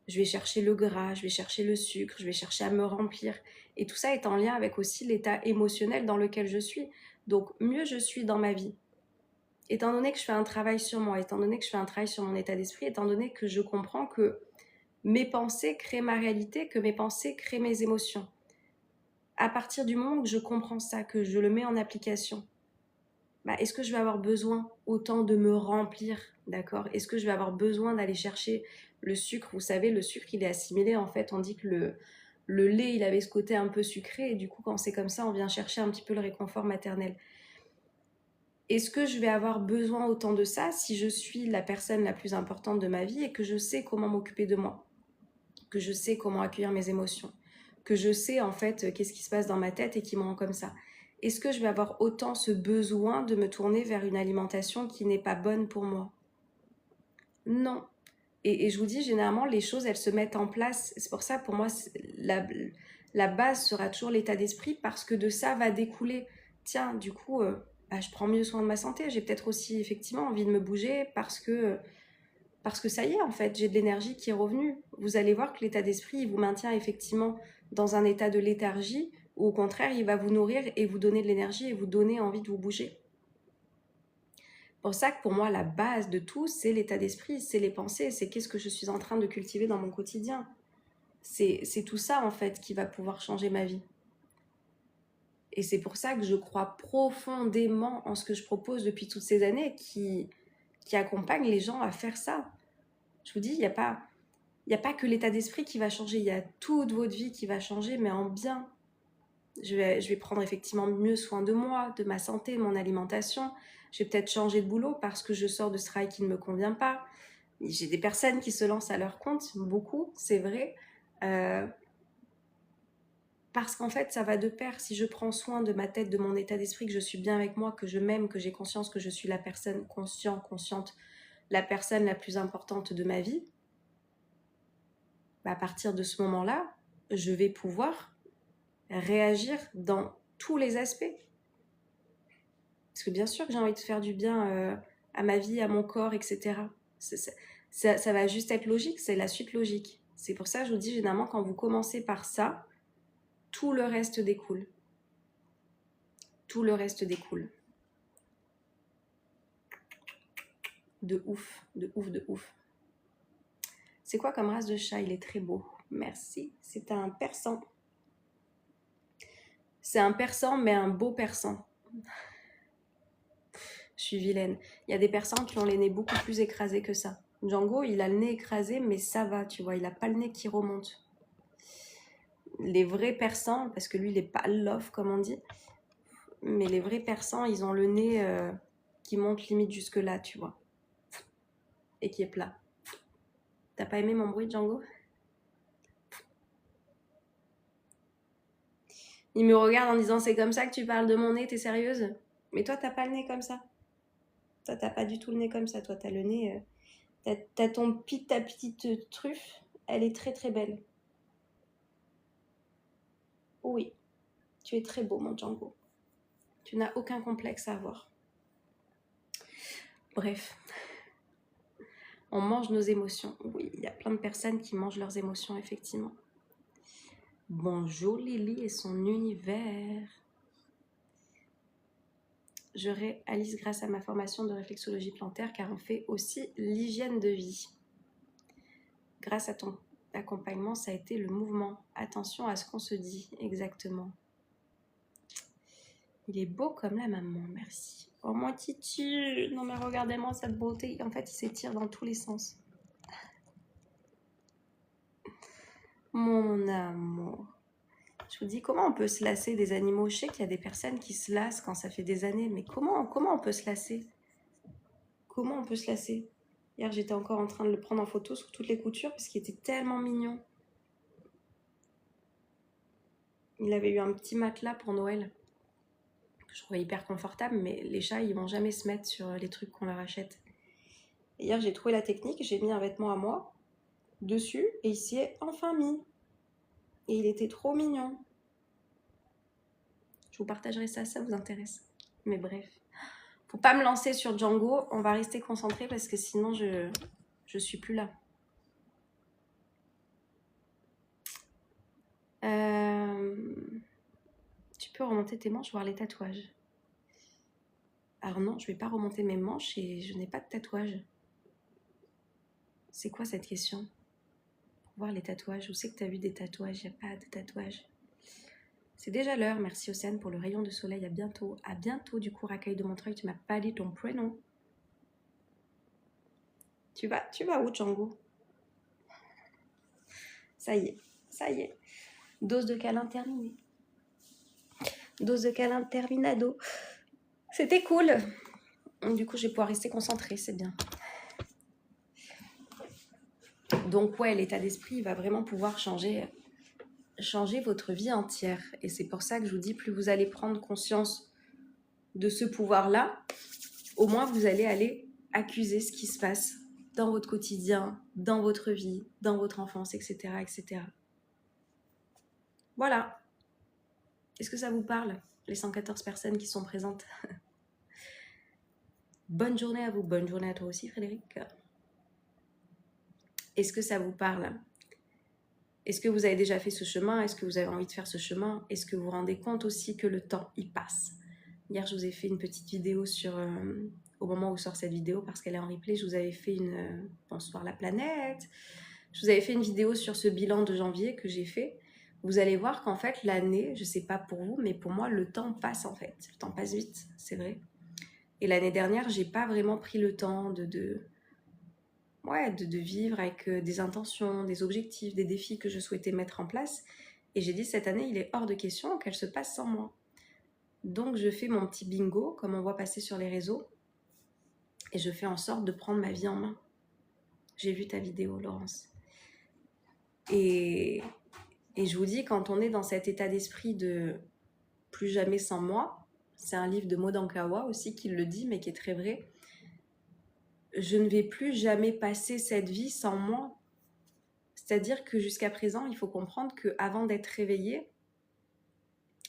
Je vais chercher le gras, je vais chercher le sucre, je vais chercher à me remplir. Et tout ça est en lien avec aussi l'état émotionnel dans lequel je suis. Donc mieux je suis dans ma vie, étant donné que je fais un travail sur moi, étant donné que je fais un travail sur mon état d'esprit, étant donné que je comprends que mes pensées créent ma réalité, que mes pensées créent mes émotions. À partir du moment que je comprends ça, que je le mets en application, est-ce que je vais avoir besoin autant de me remplir, d'accord? Est-ce que je vais avoir besoin d'aller chercher le sucre? Vous savez, le sucre, il est assimilé, en fait, on dit que le lait, il avait ce côté un peu sucré, et du coup, quand c'est comme ça, on vient chercher un petit peu le réconfort maternel. Est-ce que je vais avoir besoin autant de ça si je suis la personne la plus importante de ma vie et que je sais comment m'occuper de moi, que je sais comment accueillir mes émotions, que je sais en fait qu'est-ce qui se passe dans ma tête et qui me rend comme ça? Est-ce que je vais avoir autant ce besoin de me tourner vers une alimentation qui n'est pas bonne pour moi? Non. Et je vous dis, généralement, les choses, elles se mettent en place. C'est pour ça, pour moi, la base sera toujours l'état d'esprit parce que de ça va découler. Tiens, du coup, je prends mieux soin de ma santé. J'ai peut-être aussi, effectivement, envie de me bouger parce que ça y est, en fait, j'ai de l'énergie qui est revenue. Vous allez voir que l'état d'esprit, il vous maintient effectivement dans un état de léthargie ou au contraire, il va vous nourrir et vous donner de l'énergie et vous donner envie de vous bouger. Pour ça que pour moi, la base de tout, c'est l'état d'esprit, c'est les pensées, c'est qu'est-ce que je suis en train de cultiver dans mon quotidien. C'est tout ça, en fait, qui va pouvoir changer ma vie. Et c'est pour ça que je crois profondément en ce que je propose depuis toutes ces années, qui accompagne les gens à faire ça. Je vous dis, il n'y a pas que l'état d'esprit qui va changer, il y a toute votre vie qui va changer, mais en bien. Je vais prendre effectivement mieux soin de moi, de ma santé, mon alimentation. Je vais peut-être changer de boulot parce que je sors de ce travail qui ne me convient pas. J'ai des personnes qui se lancent à leur compte, beaucoup, c'est vrai. Parce qu'en fait, ça va de pair. Si je prends soin de ma tête, de mon état d'esprit, que je suis bien avec moi, que je m'aime, que j'ai conscience que je suis la personne consciente, la personne la plus importante de ma vie, à partir de ce moment-là, je vais pouvoir réagir dans tous les aspects. Parce que bien sûr que j'ai envie de faire du bien à ma vie, à mon corps, etc. Ça va juste être logique, c'est la suite logique. C'est pour ça que je vous dis, généralement, quand vous commencez par ça, tout le reste découle. Tout le reste découle. De ouf, de ouf, de ouf. C'est quoi comme race de chat? Il est très beau. Merci. C'est un persan. C'est un persan, mais un beau persan. Je suis vilaine. Il y a des persans qui ont les nez beaucoup plus écrasés que ça. Django, il a le nez écrasé, mais ça va, tu vois. Il n'a pas le nez qui remonte. Les vrais persans, parce que lui, il n'est pas love, comme on dit, mais les vrais persans, ils ont le nez qui monte limite jusque-là, tu vois. Et qui est plat. T'as pas aimé mon bruit, Django? Il me regarde en disant, c'est comme ça que tu parles de mon nez, t'es sérieuse? Mais toi, t'as pas le nez comme ça. Toi, t'as pas du tout le nez comme ça. Toi, t'as le nez... T'as ta petite truffe. Elle est très, très belle. Oui. Tu es très beau, mon Django. Tu n'as aucun complexe à avoir. Bref. On mange nos émotions. Oui, il y a plein de personnes qui mangent leurs émotions, effectivement. Bonjour Lily et son univers. Je réalise grâce à ma formation de réflexologie plantaire car on fait aussi l'hygiène de vie. Grâce à ton accompagnement, ça a été le mouvement. Attention à ce qu'on se dit, exactement. Il est beau comme la maman, merci. Oh mon titu, non mais regardez-moi cette beauté. En fait, il s'étire dans tous les sens. Mon amour. Je vous dis, comment on peut se lasser des animaux? Je sais qu'il y a des personnes qui se lassent quand ça fait des années, mais comment on peut se lasser? Comment on peut se lasser? Hier, j'étais encore en train de le prendre en photo sur toutes les coutures parce qu'il était tellement mignon. Il avait eu un petit matelas pour Noël que je trouvais hyper confortable, mais les chats, ils vont jamais se mettre sur les trucs qu'on leur achète. Et hier, j'ai trouvé la technique, j'ai mis un vêtement à moi dessus et il s'y est enfin mis. Et il était trop mignon. Je vous partagerai ça, ça vous intéresse. Mais bref. Faut pas me lancer sur Django, on va rester concentré parce que sinon je suis plus là. Tu peux remonter tes manches, voir les tatouages. Alors non, je vais pas remonter mes manches et je n'ai pas de tatouage. C'est quoi cette question? Voir les tatouages, où c'est que tu as vu des tatouages? Il n'y a pas de tatouage. C'est déjà l'heure, merci Océane pour le rayon de soleil, à bientôt. À bientôt du coup, Racaille de Montreuil, tu m'as pas dit ton prénom. Tu vas où Django? Ça y est. Dose de câlin terminée. Dose de câlin terminado. C'était cool. Du coup, je vais pouvoir rester concentrée, c'est bien. Donc ouais, l'état d'esprit va vraiment pouvoir changer votre vie entière. Et c'est pour ça que je vous dis, plus vous allez prendre conscience de ce pouvoir-là, au moins vous allez aller accuser ce qui se passe dans votre quotidien, dans votre vie, dans votre enfance, etc. etc. Voilà. Est-ce que ça vous parle, les 114 personnes qui sont présentes? Bonne journée à vous, bonne journée à toi aussi Frédéric. Est-ce que ça vous parle? Est-ce que vous avez déjà fait ce chemin? Est-ce que vous avez envie de faire ce chemin? Est-ce que vous vous rendez compte aussi que le temps, il passe? Hier, je vous ai fait une petite vidéo sur... au moment où sort cette vidéo, parce qu'elle est en replay, je vous avais fait une... bonsoir la planète. Je vous avais fait une vidéo sur ce bilan de janvier que j'ai fait. Vous allez voir qu'en fait, l'année, je ne sais pas pour vous, mais pour moi, le temps passe en fait. Le temps passe vite, c'est vrai. Et l'année dernière, j'ai pas vraiment pris le temps de vivre avec des intentions, des objectifs, des défis que je souhaitais mettre en place. Et j'ai dit, cette année, il est hors de question qu'elle se passe sans moi. Donc, je fais mon petit bingo, comme on voit passer sur les réseaux, et je fais en sorte de prendre ma vie en main. J'ai vu ta vidéo, Laurence. Et je vous dis, quand on est dans cet état d'esprit de plus jamais sans moi, c'est un livre de Maud Ankawa aussi qui le dit, mais qui est très vrai. Je ne vais plus jamais passer cette vie sans moi. C'est-à-dire que jusqu'à présent, il faut comprendre qu'avant d'être réveillé,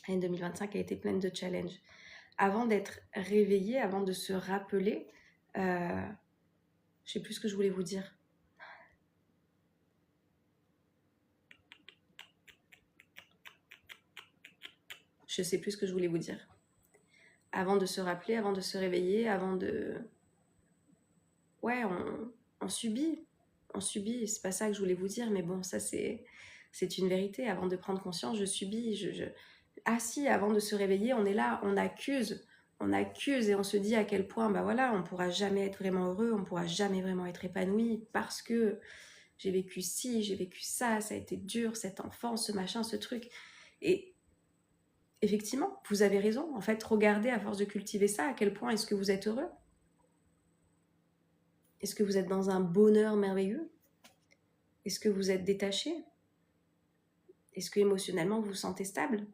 l'année 2025 a été pleine de challenges. Avant d'être réveillé, avant de se rappeler, je ne sais plus ce que je voulais vous dire. Je ne sais plus ce que je voulais vous dire. Avant de se rappeler, avant de se réveiller, avant de... Ouais, on subit. On subit, c'est pas ça que je voulais vous dire, mais bon, ça c'est une vérité. Avant de prendre conscience, je subis. Ah si, avant de se réveiller, on est là, on accuse et on se dit à quel point, bah voilà, on pourra jamais être vraiment heureux, on pourra jamais vraiment être épanoui parce que j'ai vécu ci, j'ai vécu ça, ça a été dur, cette enfance, ce machin, ce truc. Et effectivement, vous avez raison. En fait, regardez à force de cultiver ça, à quel point est-ce que vous êtes heureux? Est-ce que vous êtes dans un bonheur merveilleux? Est-ce que vous êtes détaché? Est-ce que émotionnellement vous vous sentez stable?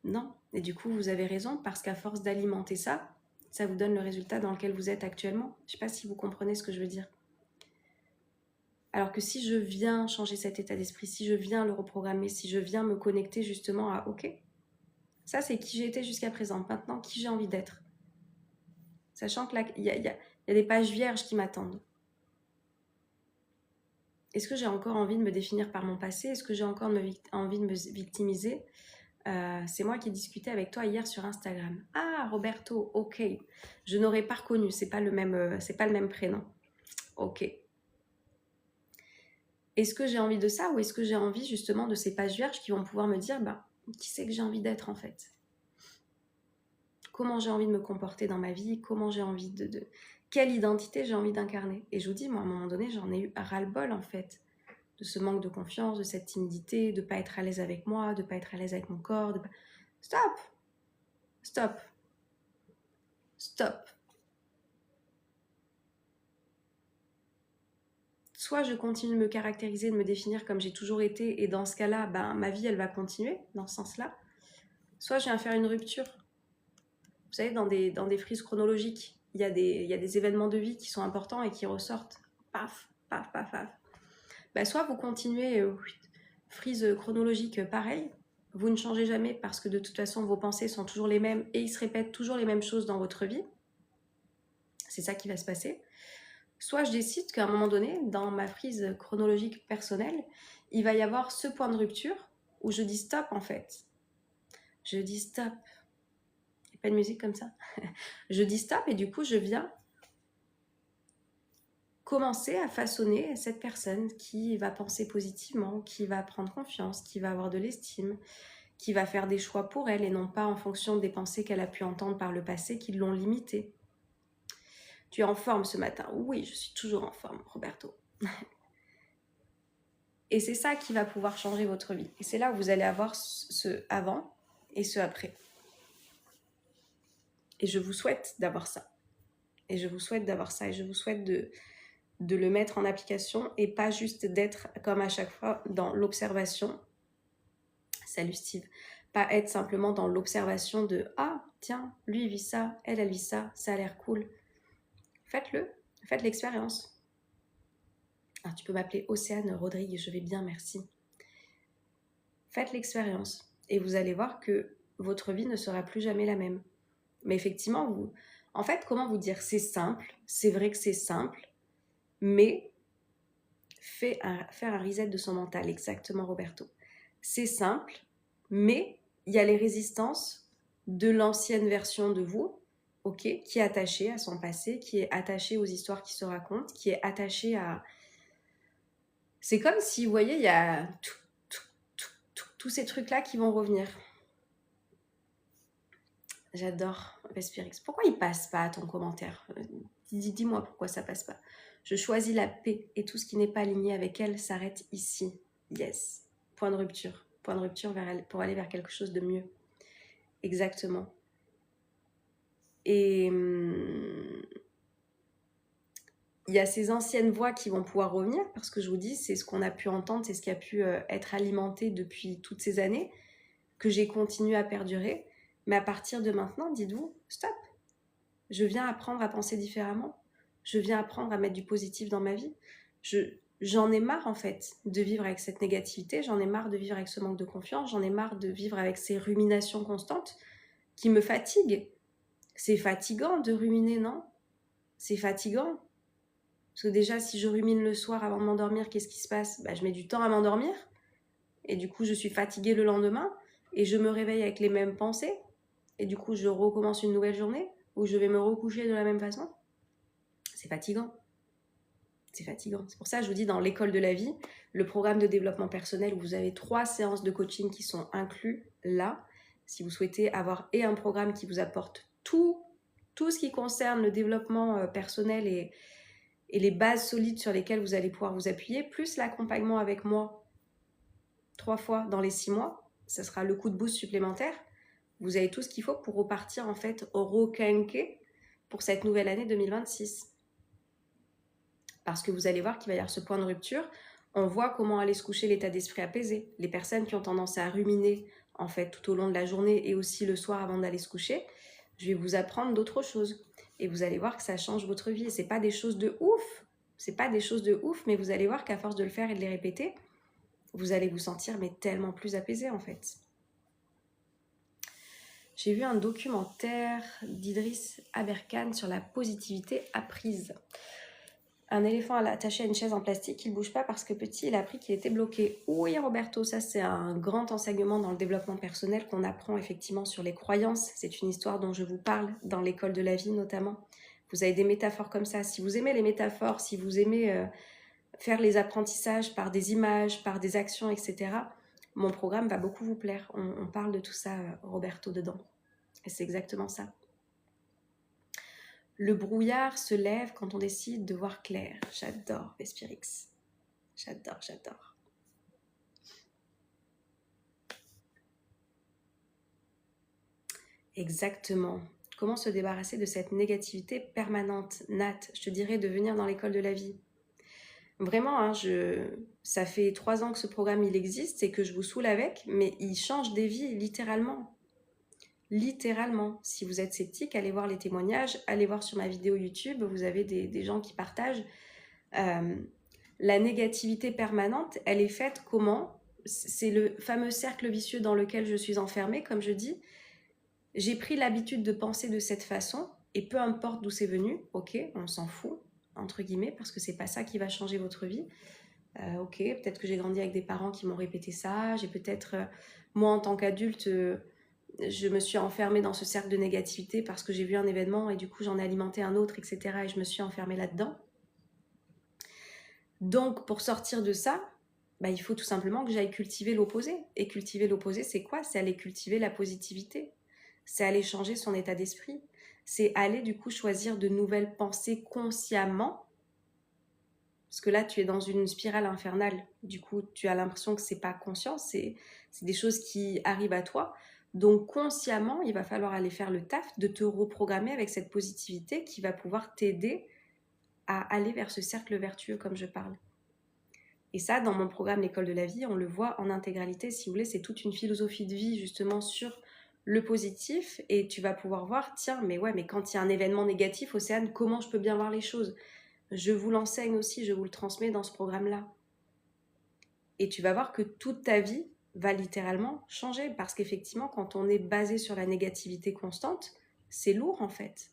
Non. Et du coup, vous avez raison, parce qu'à force d'alimenter ça, ça vous donne le résultat dans lequel vous êtes actuellement. Je ne sais pas si vous comprenez ce que je veux dire. Alors que si je viens changer cet état d'esprit, si je viens le reprogrammer, si je viens me connecter justement à « Ok, ça c'est qui j'ai été jusqu'à présent, maintenant qui j'ai envie d'être ». Sachant que là, il y a des pages vierges qui m'attendent. Est-ce que j'ai encore envie de me définir par mon passé? Est-ce que j'ai encore envie de me victimiser? C'est moi qui discutais avec toi hier sur Instagram. Ah, Roberto, ok. Je n'aurais pas reconnu, c'est pas le même prénom. Ok. Est-ce que j'ai envie de ça ou est-ce que j'ai envie justement de ces pages vierges qui vont pouvoir me dire, qui c'est que j'ai envie d'être en fait? Comment j'ai envie de me comporter dans ma vie? Comment j'ai envie quelle identité j'ai envie d'incarner? Et je vous dis, moi, à un moment donné, j'en ai eu ras-le-bol en fait. de ce manque de confiance, de cette timidité, de ne pas être à l'aise avec moi, de ne pas être à l'aise avec mon corps. Stop! Stop! Stop! Soit je continue de me caractériser, de me définir comme j'ai toujours été, et dans ce cas-là, ben, ma vie, elle va continuer dans ce sens-là. Soit je viens faire une rupture. Vous savez, dans des frises chronologiques, il y a des événements de vie qui sont importants et qui ressortent. Paf, paf, paf, paf. Ben, soit vous continuez, frise chronologique pareil, vous ne changez jamais parce que de toute façon, vos pensées sont toujours les mêmes et il se répète toujours les mêmes choses dans votre vie. C'est ça qui va se passer. Soit je décide qu'à un moment donné, dans ma frise chronologique personnelle, il va y avoir ce point de rupture où je dis stop en fait. Je dis stop. Il n'y a pas de musique comme ça. Je dis stop et du coup je viens commencer à façonner cette personne qui va penser positivement, qui va prendre confiance, qui va avoir de l'estime, qui va faire des choix pour elle et non pas en fonction des pensées qu'elle a pu entendre par le passé qui l'ont limitée. Tu es en forme ce matin? Oui, je suis toujours en forme, Roberto. Et c'est ça qui va pouvoir changer votre vie. Et c'est là où vous allez avoir ce avant et ce après. Et je vous souhaite d'avoir ça. Et je vous souhaite d'avoir ça. Et je vous souhaite de le mettre en application et pas juste d'être comme à chaque fois dans l'observation. Salut Steve. Pas être simplement dans l'observation de « Ah, tiens, lui il vit ça, elle vit ça, ça a l'air cool. » Faites-le, faites l'expérience. Alors, tu peux m'appeler Océane Rodrigue, je vais bien, merci. Faites l'expérience et vous allez voir que votre vie ne sera plus jamais la même. Mais effectivement, en fait, comment vous dire? C'est simple, c'est vrai que c'est simple, mais faire un reset de son mental, exactement Roberto. C'est simple, mais il y a les résistances de l'ancienne version de vous, ok, qui est attachée à son passé, qui est attachée aux histoires qui se racontent, qui est attachée à... C'est comme si, vous voyez, il y a tous ces trucs-là qui vont revenir. J'adore Vespirix. Pourquoi il passe pas à ton commentaire? Dis-moi pourquoi ça passe pas. Je choisis la paix et tout ce qui n'est pas aligné avec elle s'arrête ici. Yes. Point de rupture. Point de rupture pour aller vers quelque chose de mieux. Exactement. Et il y a ces anciennes voix qui vont pouvoir revenir parce que je vous dis, c'est ce qu'on a pu entendre, c'est ce qui a pu être alimenté depuis toutes ces années, que j'ai continué à perdurer. Mais à partir de maintenant, dites-vous, stop. Je viens apprendre à penser différemment. Je viens apprendre à mettre du positif dans ma vie. J'en ai marre en fait de vivre avec cette négativité. J'en ai marre de vivre avec ce manque de confiance. J'en ai marre de vivre avec ces ruminations constantes qui me fatiguent. C'est fatigant de ruminer, non? C'est fatigant. Parce que déjà, si je rumine le soir avant de m'endormir, qu'est-ce qui se passe? Je mets du temps à m'endormir. Et du coup, je suis fatiguée le lendemain. Et je me réveille avec les mêmes pensées. Et du coup, je recommence une nouvelle journée où je vais me recoucher de la même façon. C'est fatigant. C'est fatigant. C'est pour ça que je vous dis, dans l'école de la vie, le programme de développement personnel où vous avez 3 séances de coaching qui sont inclus là, si vous souhaitez avoir un programme qui vous apporte tout ce qui concerne le développement personnel et les bases solides sur lesquelles vous allez pouvoir vous appuyer, plus l'accompagnement avec moi 3 fois dans les 6 mois, ça sera le coup de boost supplémentaire. Vous avez tout ce qu'il faut pour repartir en fait au requinqué pour cette nouvelle année 2026. Parce que vous allez voir qu'il va y avoir ce point de rupture. On voit comment aller se coucher l'état d'esprit apaisé. Les personnes qui ont tendance à ruminer en fait tout au long de la journée et aussi le soir avant d'aller se coucher, je vais vous apprendre d'autres choses. Et vous allez voir que ça change votre vie. Et c'est pas des choses de ouf. C'est pas des choses de ouf, mais vous allez voir qu'à force de le faire et de les répéter, vous allez vous sentir mais tellement plus apaisé en fait. J'ai vu un documentaire d'Idriss Aberkan sur la positivité apprise. Un éléphant attaché à une chaise en plastique, il ne bouge pas parce que petit, il a appris qu'il était bloqué. Oui, Roberto, ça c'est un grand enseignement dans le développement personnel qu'on apprend effectivement sur les croyances. C'est une histoire dont je vous parle dans l'école de la vie notamment. Vous avez des métaphores comme ça. Si vous aimez les métaphores, si vous aimez faire les apprentissages par des images, par des actions, etc., mon programme va beaucoup vous plaire. On parle de tout ça, Roberto, dedans. Et c'est exactement ça. Le brouillard se lève quand on décide de voir clair. J'adore Vespirix. J'adore, j'adore. Exactement. Comment se débarrasser de cette négativité permanente? Nat, je te dirais de venir dans l'école de la vie. Vraiment, hein, ça fait 3 ans que ce programme il existe et que je vous saoule avec, mais il change des vies littéralement. Littéralement. Si vous êtes sceptique, allez voir les témoignages, allez voir sur ma vidéo YouTube, vous avez des gens qui partagent. La négativité permanente, elle est faite comment? C'est le fameux cercle vicieux dans lequel je suis enfermée, comme je dis. J'ai pris l'habitude de penser de cette façon, et peu importe d'où c'est venu, ok, on s'en fout, entre guillemets, parce que c'est pas ça qui va changer votre vie. Ok, peut-être que j'ai grandi avec des parents qui m'ont répété ça, j'ai peut-être, moi en tant qu'adulte, je me suis enfermée dans ce cercle de négativité parce que j'ai vu un événement et du coup j'en ai alimenté un autre, etc. Et je me suis enfermée là-dedans. Donc pour sortir de ça, bah, il faut tout simplement que j'aille cultiver l'opposé. Et cultiver l'opposé, c'est quoi? C'est aller cultiver la positivité. C'est aller changer son état d'esprit. C'est aller du coup choisir de nouvelles pensées consciemment. Parce que là, tu es dans une spirale infernale. Du coup, tu as l'impression que c'est pas conscient, c'est des choses qui arrivent à toi. Donc consciemment, il va falloir aller faire le taf de te reprogrammer avec cette positivité qui va pouvoir t'aider à aller vers ce cercle vertueux comme je parle. Et ça, dans mon programme L'école de la vie, on le voit en intégralité. Si vous voulez, c'est toute une philosophie de vie justement sur le positif. Et tu vas pouvoir voir, tiens, mais ouais, mais quand il y a un événement négatif, Océane, comment je peux bien voir les choses? Je vous l'enseigne aussi, je vous le transmets dans ce programme-là. Et tu vas voir que toute ta vie va littéralement changer. Parce qu'effectivement, quand on est basé sur la négativité constante, c'est lourd en fait.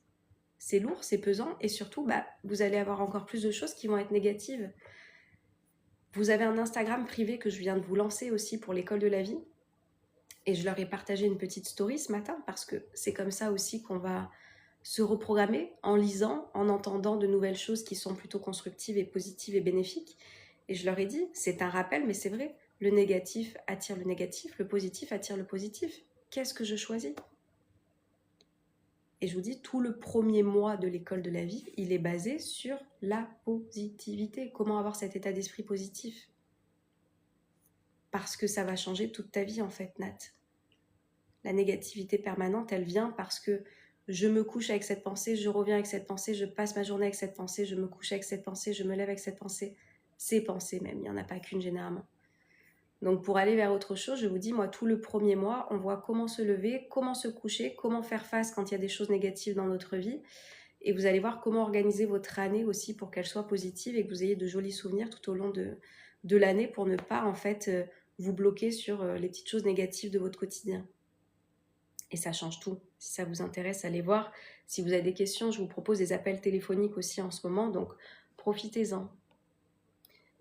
C'est lourd, c'est pesant. Et surtout, bah, vous allez avoir encore plus de choses qui vont être négatives. Vous avez un Instagram privé que je viens de vous lancer aussi pour l'école de la vie. Et je leur ai partagé une petite story ce matin parce que c'est comme ça aussi qu'on va se reprogrammer en lisant, en entendant de nouvelles choses qui sont plutôt constructives et positives et bénéfiques. Et je leur ai dit, c'est un rappel, mais c'est vrai, le négatif attire le négatif, le positif attire le positif. Qu'est-ce que je choisis? Et je vous dis, tout le premier mois de l'école de la vie, il est basé sur la positivité. Comment avoir cet état d'esprit positif? Parce que ça va changer toute ta vie en fait, Nat. La négativité permanente, elle vient parce que je me couche avec cette pensée, je reviens avec cette pensée, je passe ma journée avec cette pensée, je me couche avec cette pensée, je me lève avec cette pensée. Ces pensées même, il n'y en a pas qu'une généralement. Donc pour aller vers autre chose, je vous dis, moi, tout le premier mois, on voit comment se lever, comment se coucher, comment faire face quand il y a des choses négatives dans notre vie. Et vous allez voir comment organiser votre année aussi pour qu'elle soit positive et que vous ayez de jolis souvenirs tout au long de l'année pour ne pas en fait vous bloquer sur les petites choses négatives de votre quotidien. Et ça change tout. Si ça vous intéresse, allez voir. Si vous avez des questions, je vous propose des appels téléphoniques aussi en ce moment, donc profitez-en.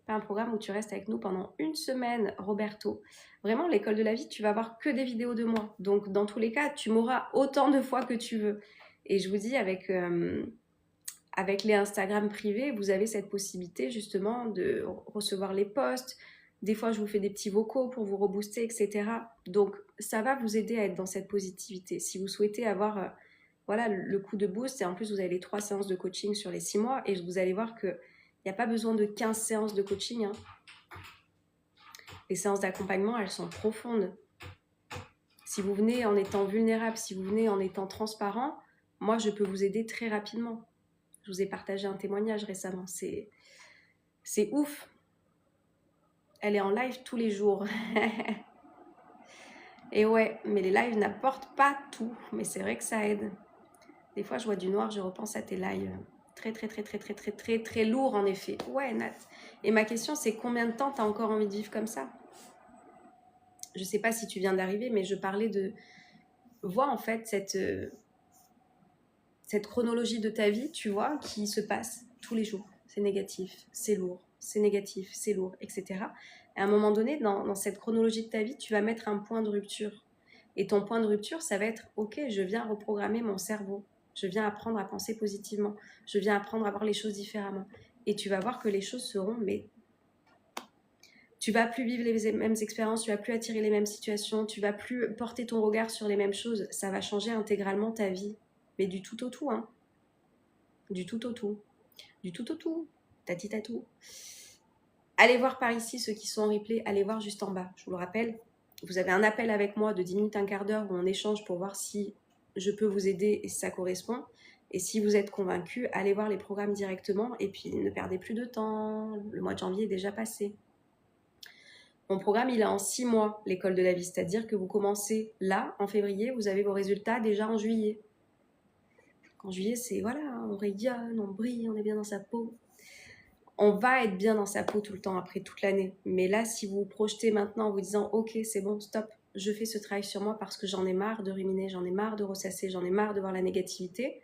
Pas un programme où tu restes avec nous pendant 1 semaine, Roberto. Vraiment, l'école de la vie, tu vas voir que des vidéos de moi. Donc, dans tous les cas, tu m'auras autant de fois que tu veux. Et je vous dis, avec les Instagram privés, vous avez cette possibilité justement de recevoir les posts. Des fois, je vous fais des petits vocaux pour vous rebooster, etc. Donc, ça va vous aider à être dans cette positivité. Si vous souhaitez avoir voilà, le coup de boost, et en plus, vous avez les 3 séances de coaching sur les 6 mois, et vous allez voir qu'il n'y a pas besoin de 15 séances de coaching. Hein. Les séances d'accompagnement, elles sont profondes. Si vous venez en étant vulnérable, si vous venez en étant transparent, moi, je peux vous aider très rapidement. Je vous ai partagé un témoignage récemment. C'est ouf. Elle est en live tous les jours. Et ouais, mais les lives n'apportent pas tout. Mais c'est vrai que ça aide. Des fois, je vois du noir, je repense à tes lives. Très, très, très, très, très, très, très, très lourd en effet. Ouais, Nat. Et ma question, c'est combien de temps tu as encore envie de vivre comme ça? Je sais pas si tu viens d'arriver, mais je parlais de... Vois en fait cette chronologie de ta vie, tu vois, qui se passe tous les jours. C'est négatif, c'est lourd, c'est négatif, c'est lourd, etc. Et à un moment donné, dans cette chronologie de ta vie, tu vas mettre un point de rupture. Et ton point de rupture, ça va être, ok, je viens reprogrammer mon cerveau. Je viens apprendre à penser positivement. Je viens apprendre à voir les choses différemment. Et tu vas voir que les choses seront, mais tu vas plus vivre les mêmes expériences, tu vas plus attirer les mêmes situations, tu vas plus porter ton regard sur les mêmes choses. Ça va changer intégralement ta vie. Mais du tout au tout, hein. Du tout au tout. Du tout au tout. Tati tatou. Allez voir par ici ceux qui sont en replay, allez voir juste en bas. Je vous le rappelle, vous avez un appel avec moi de 10 minutes, un quart d'heure où on échange pour voir si je peux vous aider et si ça correspond. Et si vous êtes convaincu, allez voir les programmes directement et puis ne perdez plus de temps. Le mois de janvier est déjà passé. Mon programme, il est en 6 mois, l'école de la vie. C'est-à-dire que vous commencez là, en février, vous avez vos résultats déjà en juillet. En juillet, c'est voilà, on rayonne, on brille, on est bien dans sa peau. On va être bien dans sa peau tout le temps après toute l'année. Mais là, si vous vous projetez maintenant en vous disant « Ok, c'est bon, stop, je fais ce travail sur moi parce que j'en ai marre de ruminer, j'en ai marre de ressasser, j'en ai marre de voir la négativité.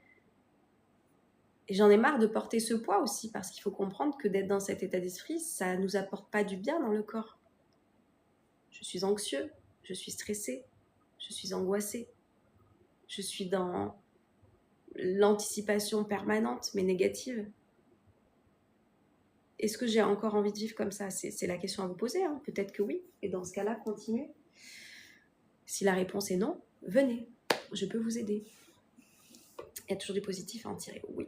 Et j'en ai marre de porter ce poids aussi parce qu'il faut comprendre que d'être dans cet état d'esprit, ça ne nous apporte pas du bien dans le corps. Je suis anxieux, je suis stressée, je suis angoissée. Je suis dans l'anticipation permanente mais négative. Est-ce que j'ai encore envie de vivre comme ça? C'est la question à vous poser, hein. Peut-être que oui. Et dans ce cas-là, continuez. Si la réponse est non, venez. Je peux vous aider. Il y a toujours du positif à en tirer. Oui.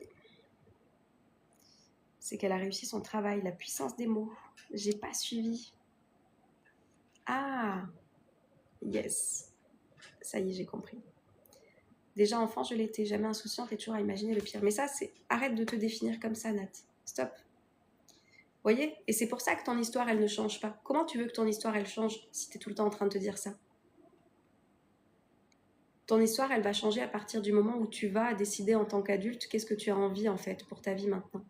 C'est qu'elle a réussi son travail, la puissance des mots. J'ai pas suivi. Ah, yes. Ça y est, j'ai compris. Déjà enfant, je l'étais. Jamais insouciante et toujours à imaginer le pire. Mais ça, c'est... Arrête de te définir comme ça, Nat. Stop. Voyez? Et c'est pour ça que ton histoire, elle ne change pas. Comment tu veux que ton histoire, elle change si tu es tout le temps en train de te dire ça? Ton histoire, elle va changer à partir du moment où tu vas décider en tant qu'adulte qu'est-ce que tu as envie, en fait, pour ta vie maintenant.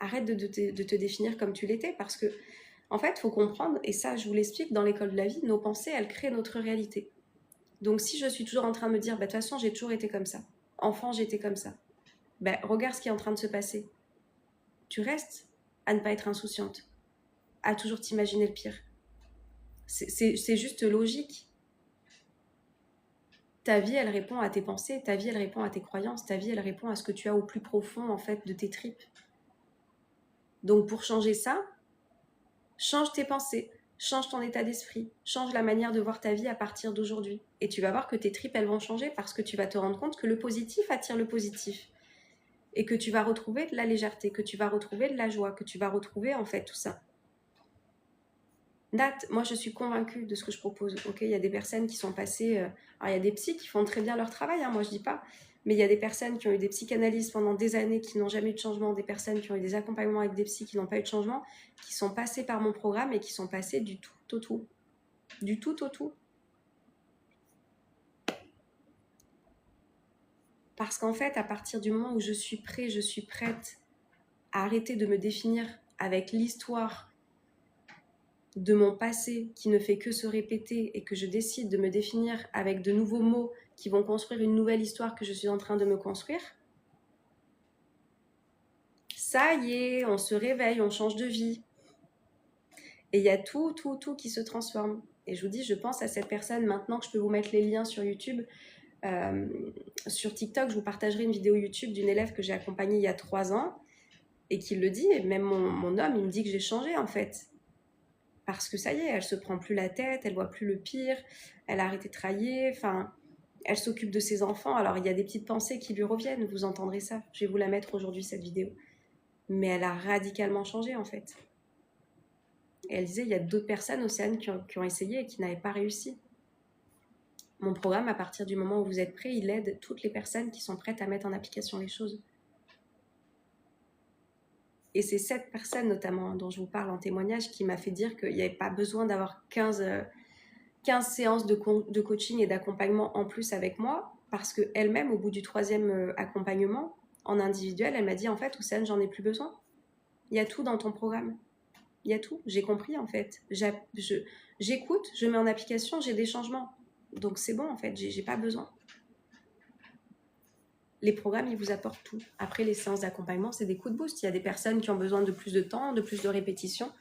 Arrête de te définir comme tu l'étais parce que, en fait, il faut comprendre, et ça, je vous l'explique, dans l'école de la vie, nos pensées, elles créent notre réalité. Donc, si je suis toujours en train de me dire, bah, de toute façon, j'ai toujours été comme ça. Enfant, j'étais comme ça. Bah, regarde ce qui est en train de se passer. Tu restes à ne pas être insouciante, à toujours t'imaginer le pire. C'est juste logique. Ta vie, elle répond à tes pensées, ta vie, elle répond à tes croyances, ta vie, elle répond à ce que tu as au plus profond, en fait, de tes tripes. Donc, pour changer ça, change tes pensées, change ton état d'esprit, change la manière de voir ta vie à partir d'aujourd'hui. Et tu vas voir que tes tripes, elles vont changer parce que tu vas te rendre compte que le positif attire le positif. Et que tu vas retrouver de la légèreté, que tu vas retrouver de la joie, que tu vas retrouver, en fait, tout ça. Nat, moi je suis convaincue de ce que je propose. Ok, il y a des personnes qui sont passées. Alors il y a des psys qui font très bien leur travail, hein, moi je dis pas. Mais il y a des personnes qui ont eu des psychanalyses pendant des années qui n'ont jamais eu de changement, des personnes qui ont eu des accompagnements avec des psys qui n'ont pas eu de changement, qui sont passées par mon programme et qui sont passées du tout au tout. Du tout au tout. Parce qu'en fait, à partir du moment où je suis prêt, je suis prête à arrêter de me définir avec l'histoire de mon passé qui ne fait que se répéter et que je décide de me définir avec de nouveaux mots qui vont construire une nouvelle histoire que je suis en train de me construire, ça y est, on se réveille, on change de vie. Et il y a tout qui se transforme. Et je vous dis, je pense à cette personne maintenant que je peux vous mettre les liens sur YouTube. Sur TikTok, je vous partagerai une vidéo YouTube d'une élève que j'ai accompagnée il y a 3 ans et qui le dit, et même mon homme, il me dit que j'ai changé en fait. Parce que ça y est, elle se prend plus la tête, elle voit plus le pire, elle a arrêté de trahir, enfin, elle s'occupe de ses enfants. Alors, il y a des petites pensées qui lui reviennent, vous entendrez ça. Je vais vous la mettre aujourd'hui, cette vidéo. Mais elle a radicalement changé, en fait. Et elle disait, il y a d'autres personnes, Océane, qui ont essayé et qui n'avaient pas réussi. Mon programme, à partir du moment où vous êtes prêts, il aide toutes les personnes qui sont prêtes à mettre en application les choses. Et c'est cette personne, notamment, dont je vous parle en témoignage, qui m'a fait dire qu'il n'y avait pas besoin d'avoir 15 séances de coaching et d'accompagnement en plus avec moi, parce qu'elle-même, au bout du 3e accompagnement, en individuel, elle m'a dit, en fait, Océane, j'en ai plus besoin. Il y a tout dans ton programme. Il y a tout. J'ai compris, en fait. J'écoute, je mets en application, j'ai des changements. Donc, c'est bon, en fait, j'ai pas besoin. Les programmes, ils vous apportent tout. Après, les séances d'accompagnement, c'est des coups de boost. Il y a des personnes qui ont besoin de plus de temps, de plus de répétitions.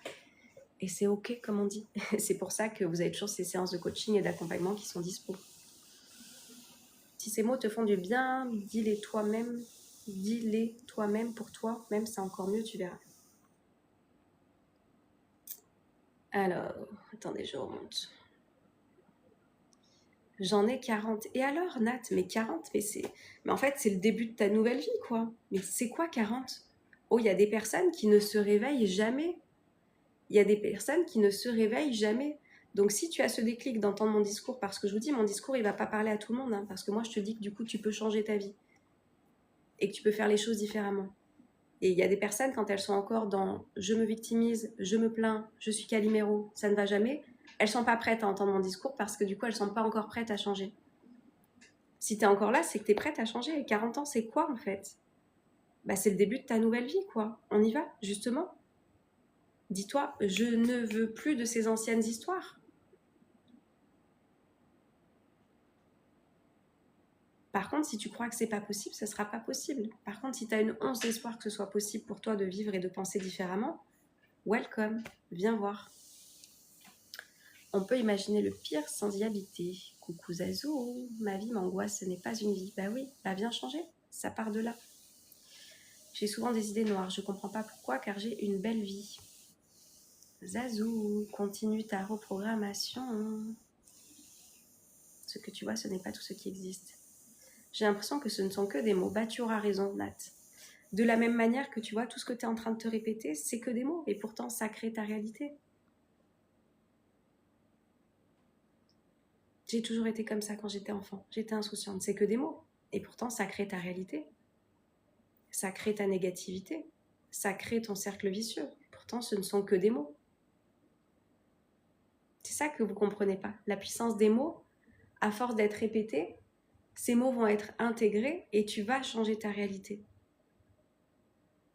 Et c'est OK, comme on dit. C'est pour ça que vous avez toujours ces séances de coaching et d'accompagnement qui sont dispo. Si ces mots te font du bien, dis-les toi-même. Dis-les toi-même pour toi. Même, c'est encore mieux, tu verras. Alors, attendez, je remonte. J'en ai 40. Et alors, Nat, mais 40, mais en fait, c'est le début de ta nouvelle vie, quoi. Mais c'est quoi 40? Oh, il y a des personnes qui ne se réveillent jamais. Il y a des personnes qui ne se réveillent jamais. Donc si tu as ce déclic d'entendre mon discours, parce que je vous dis, mon discours, il ne va pas parler à tout le monde, hein, parce que moi, je te dis que du coup, tu peux changer ta vie et que tu peux faire les choses différemment. Et il y a des personnes, quand elles sont encore dans « je me victimise, je me plains, je suis Calimero, ça ne va jamais », elles ne sont pas prêtes à entendre mon discours parce que du coup, elles ne sont pas encore prêtes à changer. Si tu es encore là, c'est que tu es prête à changer. Et 40 ans, c'est quoi en fait ? C'est le début de ta nouvelle vie, quoi. On y va, justement. Dis-toi, je ne veux plus de ces anciennes histoires. Par contre, si tu crois que c'est pas possible, ce sera pas possible. Par contre, si tu as une once d'espoir que ce soit possible pour toi de vivre et de penser différemment, welcome, viens voir. On peut imaginer le pire sans y habiter. Coucou Zazou, ma vie m'angoisse, ce n'est pas une vie. Bah oui, viens changer, ça part de là. J'ai souvent des idées noires, je comprends pas pourquoi, car j'ai une belle vie. Zazou, continue ta reprogrammation. Ce que tu vois, ce n'est pas tout ce qui existe. J'ai l'impression que ce ne sont que des mots. Tu auras raison, Nat. De la même manière que tu vois, tout ce que tu es en train de te répéter, c'est que des mots. Et pourtant, ça crée ta réalité. J'ai toujours été comme ça quand j'étais enfant. J'étais insouciante. C'est que des mots. Et pourtant, ça crée ta réalité. Ça crée ta négativité. Ça crée ton cercle vicieux. Pourtant, ce ne sont que des mots. C'est ça que vous ne comprenez pas. La puissance des mots, à force d'être répétés, ces mots vont être intégrés et tu vas changer ta réalité.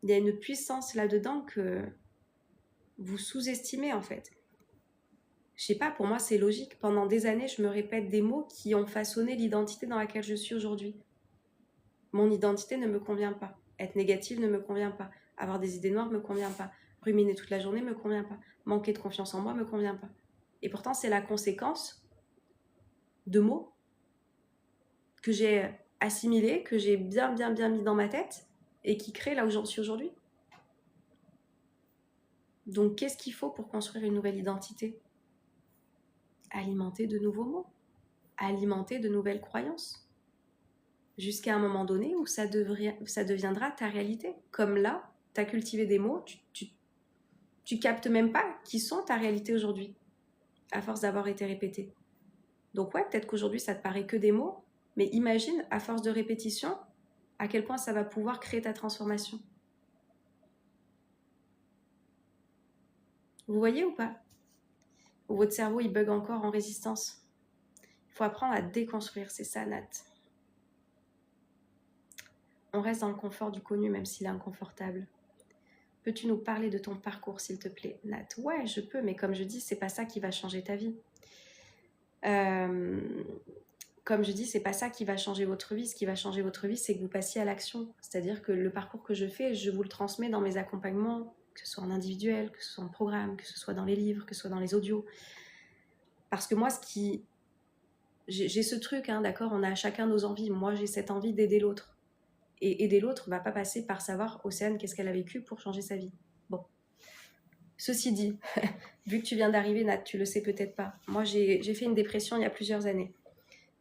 Il y a une puissance là-dedans que vous sous-estimez en fait. Je sais pas, pour moi c'est logique. Pendant des années, je me répète des mots qui ont façonné l'identité dans laquelle je suis aujourd'hui. Mon identité ne me convient pas. Être négative ne me convient pas. Avoir des idées noires ne me convient pas. Ruminer toute la journée ne me convient pas. Manquer de confiance en moi ne me convient pas. Et pourtant, c'est la conséquence de mots que j'ai assimilés, que j'ai bien mis dans ma tête et qui créent là où j'en suis aujourd'hui. Donc, qu'est-ce qu'il faut pour construire une nouvelle identité ? Alimenter de nouveaux mots, alimenter de nouvelles croyances, jusqu'à un moment donné où ça deviendra ta réalité. Comme là, tu as cultivé des mots, tu captes même pas qui sont ta réalité aujourd'hui, à force d'avoir été répétés. Donc ouais, peut-être qu'aujourd'hui, ça te paraît que des mots, mais imagine, à force de répétition, à quel point ça va pouvoir créer ta transformation. Vous voyez ou pas ? Ou votre cerveau, il bug encore en résistance. Il faut apprendre à déconstruire, c'est ça, Nat. On reste dans le confort du connu, même s'il est inconfortable. Peux-tu nous parler de ton parcours, s'il te plaît, Nat ? Ouais, je peux, mais comme je dis, c'est pas ça qui va changer ta vie. Comme je dis, c'est pas ça qui va changer votre vie. Ce qui va changer votre vie, c'est que vous passiez à l'action. C'est-à-dire que le parcours que je fais, je vous le transmets dans mes accompagnements, que ce soit en individuel, que ce soit en programme, que ce soit dans les livres, que ce soit dans les audios. Parce que moi, j'ai ce truc, d'accord, on a chacun nos envies. Moi, j'ai cette envie d'aider l'autre. Et aider l'autre ne va pas passer par savoir, Océane, qu'est-ce qu'elle a vécu pour changer sa vie. Bon. Ceci dit, vu que tu viens d'arriver, Nat, tu le sais peut-être pas. Moi, j'ai fait une dépression il y a plusieurs années.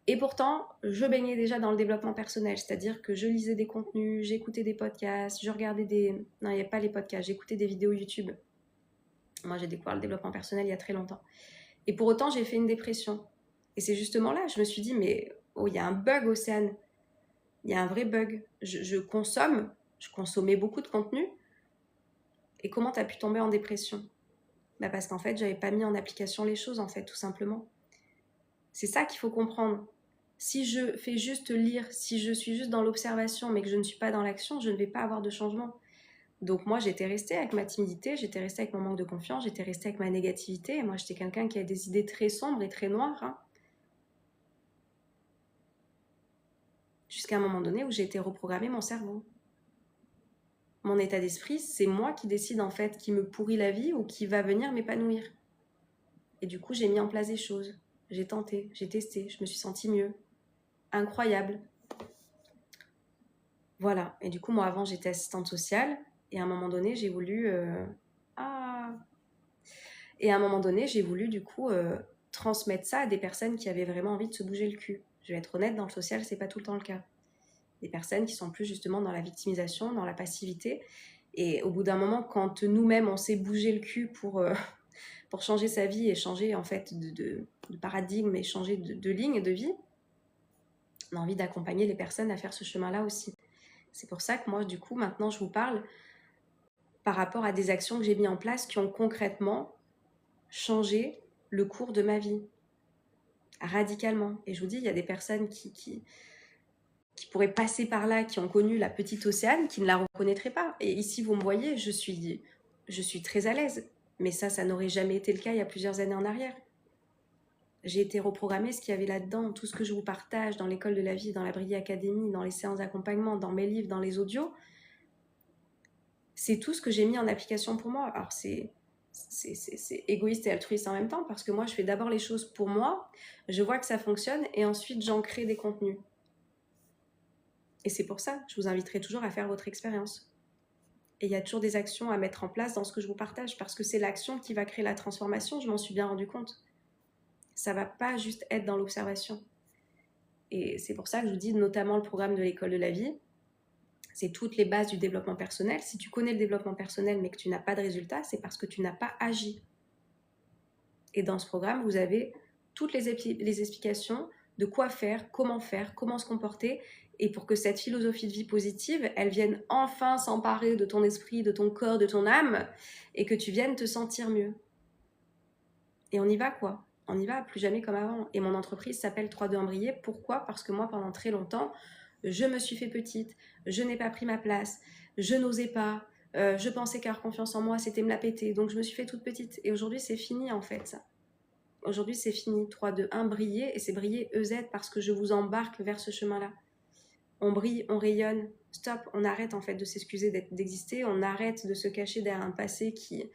Et pourtant, je baignais déjà dans le développement personnel, c'est-à-dire que je lisais des contenus, j'écoutais des podcasts, je regardais des... Non, il n'y a pas les podcasts, j'écoutais des vidéos YouTube. Moi, j'ai découvert le développement personnel il y a très longtemps. Et pour autant, j'ai fait une dépression. Et c'est justement là, je me suis dit, mais oh, il y a un bug, Océane. Il y a un vrai bug. Je consommais beaucoup de contenu. Et comment tu as pu tomber en dépression ? Parce qu'en fait, j'avais pas mis en application les choses, en fait, tout simplement. C'est ça qu'il faut comprendre. Si je fais juste lire, si je suis juste dans l'observation, mais que je ne suis pas dans l'action, je ne vais pas avoir de changement. Donc moi, j'étais restée avec ma timidité, j'étais restée avec mon manque de confiance, j'étais restée avec ma négativité. Et moi, j'étais quelqu'un qui a des idées très sombres et très noires. Jusqu'à un moment donné où j'ai été reprogrammer mon cerveau. Mon état d'esprit, c'est moi qui décide en fait qui me pourrit la vie ou qui va venir m'épanouir. Et du coup, j'ai mis en place des choses. J'ai tenté, j'ai testé, je me suis sentie mieux. Incroyable. Voilà. Et du coup, moi, avant, j'étais assistante sociale. Et à un moment donné, j'ai voulu... du coup, transmettre ça à des personnes qui avaient vraiment envie de se bouger le cul. Je vais être honnête, dans le social, c'est pas tout le temps le cas. Des personnes qui sont plus justement dans la victimisation, dans la passivité. Et au bout d'un moment, quand nous-mêmes, on sait bouger le cul pour changer sa vie et changer en fait de paradigme et changer de ligne de vie, on a envie d'accompagner les personnes à faire ce chemin-là aussi. C'est pour ça que moi, du coup, maintenant, je vous parle par rapport à des actions que j'ai mis en place qui ont concrètement changé le cours de ma vie, radicalement. Et je vous dis, il y a des personnes qui pourraient passer par là, qui ont connu la petite Océane, qui ne la reconnaîtraient pas. Et ici, vous me voyez, je suis très à l'aise. Mais ça n'aurait jamais été le cas il y a plusieurs années en arrière. J'ai été reprogrammée, ce qu'il y avait là-dedans, tout ce que je vous partage dans l'école de la vie, dans la Brille Academy, dans les séances d'accompagnement, dans mes livres, dans les audios, c'est tout ce que j'ai mis en application pour moi. Alors c'est égoïste et altruiste en même temps, parce que moi, je fais d'abord les choses pour moi, je vois que ça fonctionne, et ensuite, j'en crée des contenus. Et c'est pour ça, je vous inviterai toujours à faire votre expérience. Et il y a toujours des actions à mettre en place dans ce que je vous partage, parce que c'est l'action qui va créer la transformation, je m'en suis bien rendu compte. Ça ne va pas juste être dans l'observation. Et c'est pour ça que je vous dis, notamment le programme de l'école de la vie, c'est toutes les bases du développement personnel. Si tu connais le développement personnel mais que tu n'as pas de résultat, c'est parce que tu n'as pas agi. Et dans ce programme, vous avez toutes les explications de quoi faire, comment se comporter, et pour que cette philosophie de vie positive, elle vienne enfin s'emparer de ton esprit, de ton corps, de ton âme, et que tu viennes te sentir mieux. Et on y va quoi. On y va plus jamais comme avant. Et mon entreprise s'appelle 3-2 Embriller. Pourquoi ? Parce que moi, pendant très longtemps, je me suis fait petite, je n'ai pas pris ma place, je n'osais pas, je pensais qu'avoir confiance en moi, c'était me la péter. Donc je me suis fait toute petite. Et aujourd'hui, c'est fini en fait ça. Aujourd'hui, c'est fini. 3-2-1, briller. Et c'est briller EZ parce que je vous embarque vers ce chemin-là. On brille, on rayonne. Stop, on arrête en fait de s'excuser d'exister. On arrête de se cacher derrière un passé qui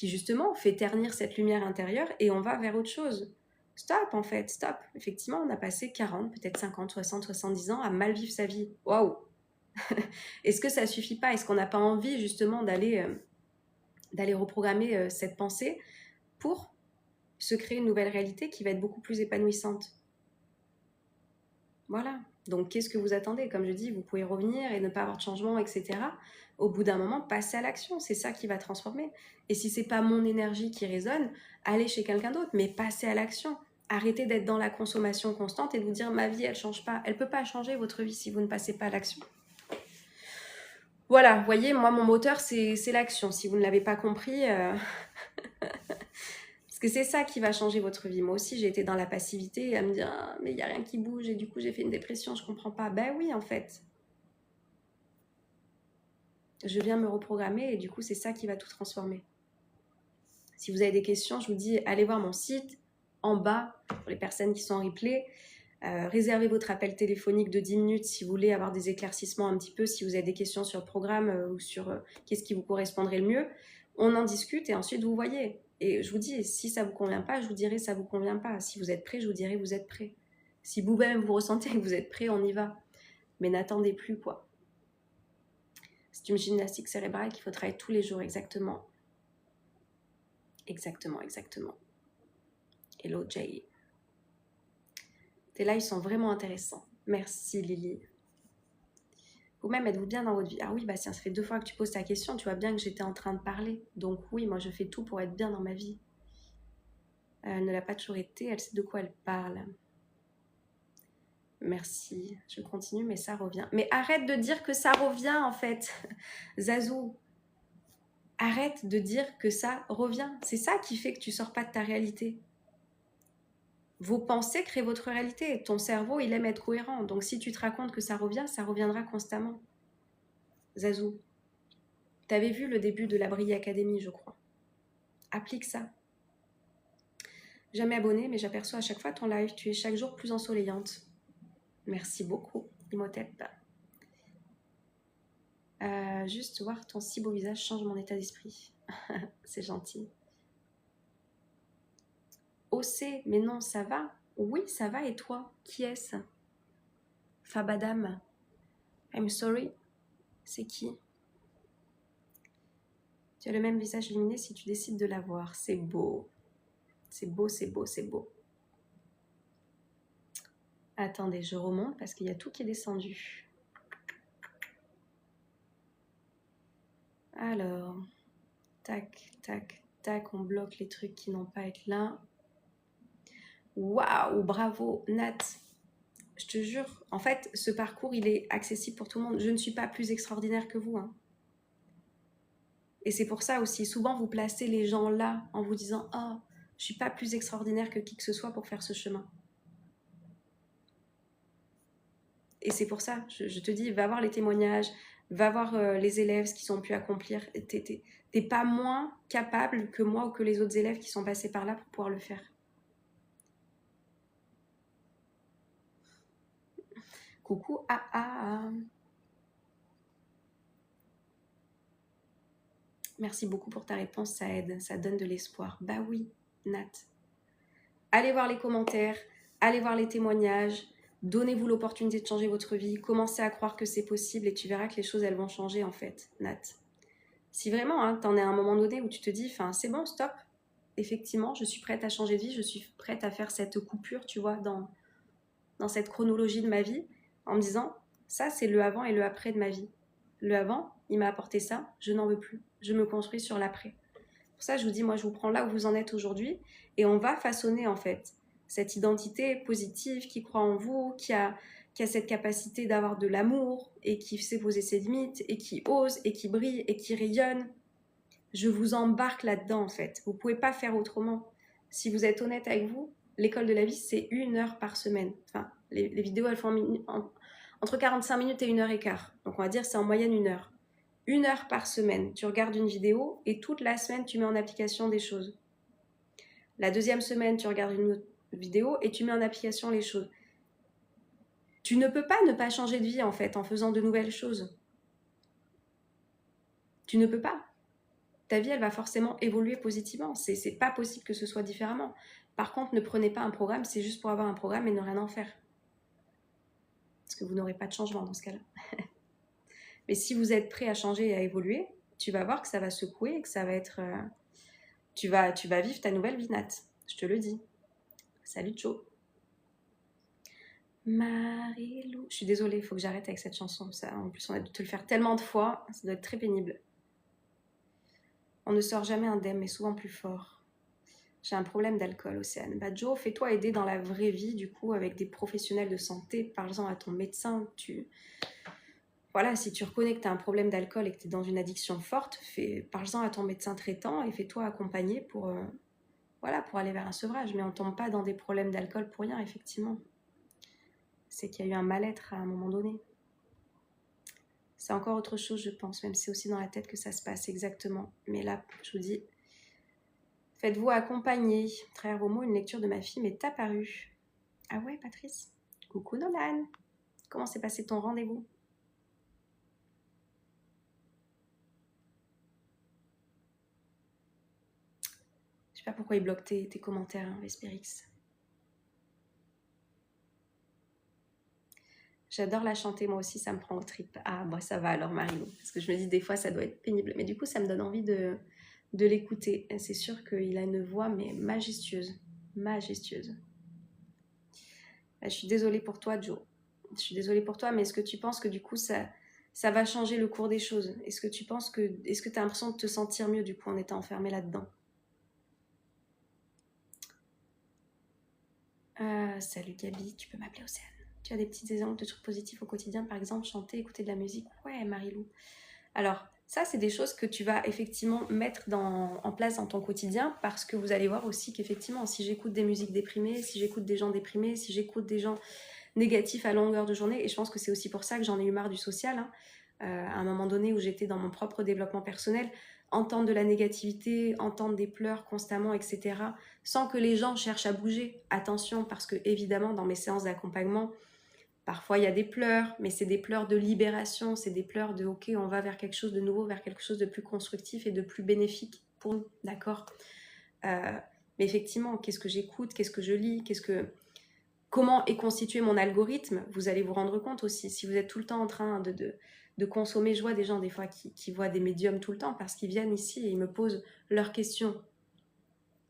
justement fait ternir cette lumière intérieure et on va vers autre chose. Stop en fait, stop. Effectivement, on a passé 40, peut-être 50, 60, 70 ans à mal vivre sa vie. Waouh. Est-ce que ça suffit pas ? Est-ce qu'on n'a pas envie justement d'aller reprogrammer cette pensée pour se créer une nouvelle réalité qui va être beaucoup plus épanouissante ? Voilà. Donc, qu'est-ce que vous attendez ? Comme je dis, vous pouvez revenir et ne pas avoir de changement, etc. Au bout d'un moment, passez à l'action. C'est ça qui va transformer. Et si c'est pas mon énergie qui résonne, allez chez quelqu'un d'autre, mais passez à l'action. Arrêtez d'être dans la consommation constante et de vous dire ma vie, elle change pas. Elle peut pas changer votre vie si vous ne passez pas à l'action. Voilà, vous voyez, moi, mon moteur, c'est l'action. Si vous ne l'avez pas compris... Parce que c'est ça qui va changer votre vie. Moi aussi, j'ai été dans la passivité et à me dire ah, mais il n'y a rien qui bouge et du coup, j'ai fait une dépression, je comprends pas. Ben oui, en fait. Je viens me reprogrammer et du coup, c'est ça qui va tout transformer. Si vous avez des questions, je vous dis allez voir mon site en bas pour les personnes qui sont en replay. Réservez votre appel téléphonique de 10 minutes si vous voulez avoir des éclaircissements un petit peu, si vous avez des questions sur le programme ou sur qu'est-ce qui vous correspondrait le mieux. On en discute et ensuite vous voyez. Et je vous dis, si ça ne vous convient pas, je vous dirai ça ne vous convient pas. Si vous êtes prêt, je vous dirai vous êtes prêt. Si vous-même vous ressentez que vous êtes prêt, on y va. Mais n'attendez plus quoi. C'est une gymnastique cérébrale qu'il faut travailler tous les jours, exactement. Exactement. Hello Jay. Tes lives sont vraiment intéressants. Merci Lily. Vous-même, êtes-vous bien dans votre vie ? Ah oui, Bastien, ça fait 2 fois que tu poses ta question. Tu vois bien que j'étais en train de parler. Donc oui, moi, je fais tout pour être bien dans ma vie. Elle ne l'a pas toujours été. Elle sait de quoi elle parle. Merci. Je continue, mais ça revient. Mais arrête de dire que ça revient, en fait. Zazou. Arrête de dire que ça revient. C'est ça qui fait que tu sors pas de ta réalité. Vos pensées créent votre réalité. Ton cerveau, il aime être cohérent. Donc si tu te racontes que ça reviendra constamment. Zazou. T'avais vu le début de la Brille Academy, je crois. Applique ça. Jamais abonné, mais j'aperçois à chaque fois ton live. Tu es chaque jour plus ensoleillante. Merci beaucoup, Imhotep. Juste voir ton si beau visage change mon état d'esprit. C'est gentil. OC, mais non, ça va ? Oui, ça va, et toi ? Qui est-ce ? Fabadam. I'm sorry. C'est qui ? Tu as le même visage illuminé si tu décides de l'avoir. C'est beau. C'est beau. Attendez, je remonte parce qu'il y a tout qui est descendu. Alors, tac, tac, tac, on bloque les trucs qui n'ont pas à être là. Waouh, bravo, Nat. Je te jure, en fait, ce parcours, il est accessible pour tout le monde. Je ne suis pas plus extraordinaire que vous. Hein. Et c'est pour ça aussi, souvent, vous placez les gens là en vous disant « Oh, je ne suis pas plus extraordinaire que qui que ce soit pour faire ce chemin. » Et c'est pour ça, je te dis, va voir les témoignages, va voir les élèves, ce qu'ils ont pu accomplir. T'es pas moins capable que moi ou que les autres élèves qui sont passés par là pour pouvoir le faire. Coucou, ah ah. Merci beaucoup pour ta réponse, ça aide, ça donne de l'espoir. Bah oui, Nat. Allez voir les commentaires, allez voir les témoignages, donnez-vous l'opportunité de changer votre vie, commencez à croire que c'est possible et tu verras que les choses, elles vont changer en fait, Nat. Si vraiment, hein, t'en es à un moment donné où tu te dis, c'est bon, stop, effectivement, je suis prête à changer de vie, je suis prête à faire cette coupure, tu vois, dans cette chronologie de ma vie, en me disant, ça, c'est le avant et le après de ma vie. Le avant, il m'a apporté ça, je n'en veux plus. Je me construis sur l'après. Pour ça, je vous dis, moi, je vous prends là où vous en êtes aujourd'hui et on va façonner, en fait, cette identité positive qui croit en vous, qui a cette capacité d'avoir de l'amour et qui sait poser ses limites et qui ose et qui brille et qui rayonne. Je vous embarque là-dedans, en fait. Vous ne pouvez pas faire autrement. Si vous êtes honnête avec vous, l'école de la vie, c'est 1 heure par semaine. Enfin, les vidéos, elles font entre 45 minutes et 1h15. Donc, on va dire c'est en moyenne 1 heure. 1 heure par semaine, tu regardes une vidéo et toute la semaine, tu mets en application des choses. La deuxième semaine, tu regardes une autre vidéo et tu mets en application les choses. Tu ne peux pas ne pas changer de vie, en fait, en faisant de nouvelles choses. Tu ne peux pas. Ta vie, elle va forcément évoluer positivement. C'est pas possible que ce soit différemment. Par contre, ne prenez pas un programme, c'est juste pour avoir un programme et ne rien en faire. Parce que vous n'aurez pas de changement dans ce cas-là. Mais si vous êtes prêt à changer et à évoluer, tu vas voir que ça va secouer et que ça va être... Tu vas vivre ta nouvelle vie, Nat. Je te le dis. Salut, Joe. Marilou. Je suis désolée, il faut que j'arrête avec cette chanson. Ça, en plus, on a dû te le faire tellement de fois. Ça doit être très pénible. On ne sort jamais indemne, mais souvent plus fort. J'ai un problème d'alcool, Océane. Bah Joe, fais-toi aider dans la vraie vie, du coup, avec des professionnels de santé. Parle-en à ton médecin. Voilà, si tu reconnais que tu as un problème d'alcool et que tu es dans une addiction forte, parle-en à ton médecin traitant et fais-toi accompagner pour aller vers un sevrage. Mais on ne tombe pas dans des problèmes d'alcool pour rien, effectivement. C'est qu'il y a eu un mal-être à un moment donné. C'est encore autre chose, je pense, même si c'est aussi dans la tête que ça se passe exactement. Mais là, je vous dis, faites-vous accompagner. À travers vos mots, une lecture de ma fille m'est apparue. Ah ouais, Patrice. Coucou Nolan. Comment s'est passé ton rendez-vous? Je sais pas pourquoi il bloque tes commentaires, hein, Vespérix. J'adore la chanter, moi aussi, ça me prend au trip. Ah, bah ça va alors, Marilou. Parce que je me dis, des fois, ça doit être pénible. Mais du coup, ça me donne envie de l'écouter. C'est sûr qu'il a une voix, mais majestueuse. Majestueuse. Je suis désolée pour toi, Joe. Je suis désolée pour toi, mais est-ce que tu penses que du coup, ça va changer le cours des choses? Est-ce que tu as l'impression de te sentir mieux, du coup, en étant enfermée là-dedans? Salut Gabi, tu peux m'appeler Océane. Tu as des petits exemples de trucs positifs au quotidien, par exemple chanter, écouter de la musique? Ouais, Marilou. Alors, ça, c'est des choses que tu vas effectivement mettre en place dans ton quotidien parce que vous allez voir aussi qu'effectivement, si j'écoute des musiques déprimées, si j'écoute des gens déprimés, si j'écoute des gens négatifs à longueur de journée, et je pense que c'est aussi pour ça que j'en ai eu marre du social, hein, à un moment donné où j'étais dans mon propre développement personnel, entendre de la négativité, entendre des pleurs constamment, etc., sans que les gens cherchent à bouger. Attention, parce que évidemment, dans mes séances d'accompagnement, parfois il y a des pleurs, mais c'est des pleurs de libération, c'est des pleurs de « ok, on va vers quelque chose de nouveau, vers quelque chose de plus constructif et de plus bénéfique pour nous », d'accord mais effectivement, qu'est-ce que j'écoute, qu'est-ce que je lis, comment est constitué mon algorithme, vous allez vous rendre compte aussi. Si vous êtes tout le temps en train de consommer, je vois des gens des fois qui voient des médiums tout le temps parce qu'ils viennent ici et ils me posent leurs questions.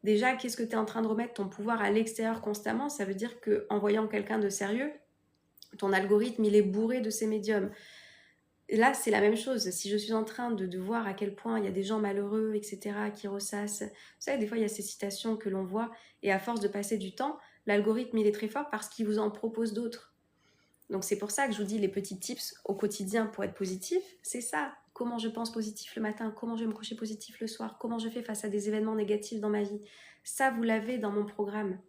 Déjà, qu'est-ce que tu es en train de remettre ton pouvoir à l'extérieur constamment? Ça veut dire qu'en voyant quelqu'un de sérieux, ton algorithme, il est bourré de ces médiums. là, c'est la même chose. Si je suis en train de voir à quel point il y a des gens malheureux, etc., qui ressassent. Vous savez, des fois, il y a ces citations que l'on voit, et à force de passer du temps, l'algorithme, il est très fort parce qu'il vous en propose d'autres. Donc, c'est pour ça que je vous dis les petits tips au quotidien pour être positif. C'est ça. Comment je pense positif le matin, comment je vais me coucher positif le soir, comment je fais face à des événements négatifs dans ma vie. Ça, vous l'avez dans mon programme.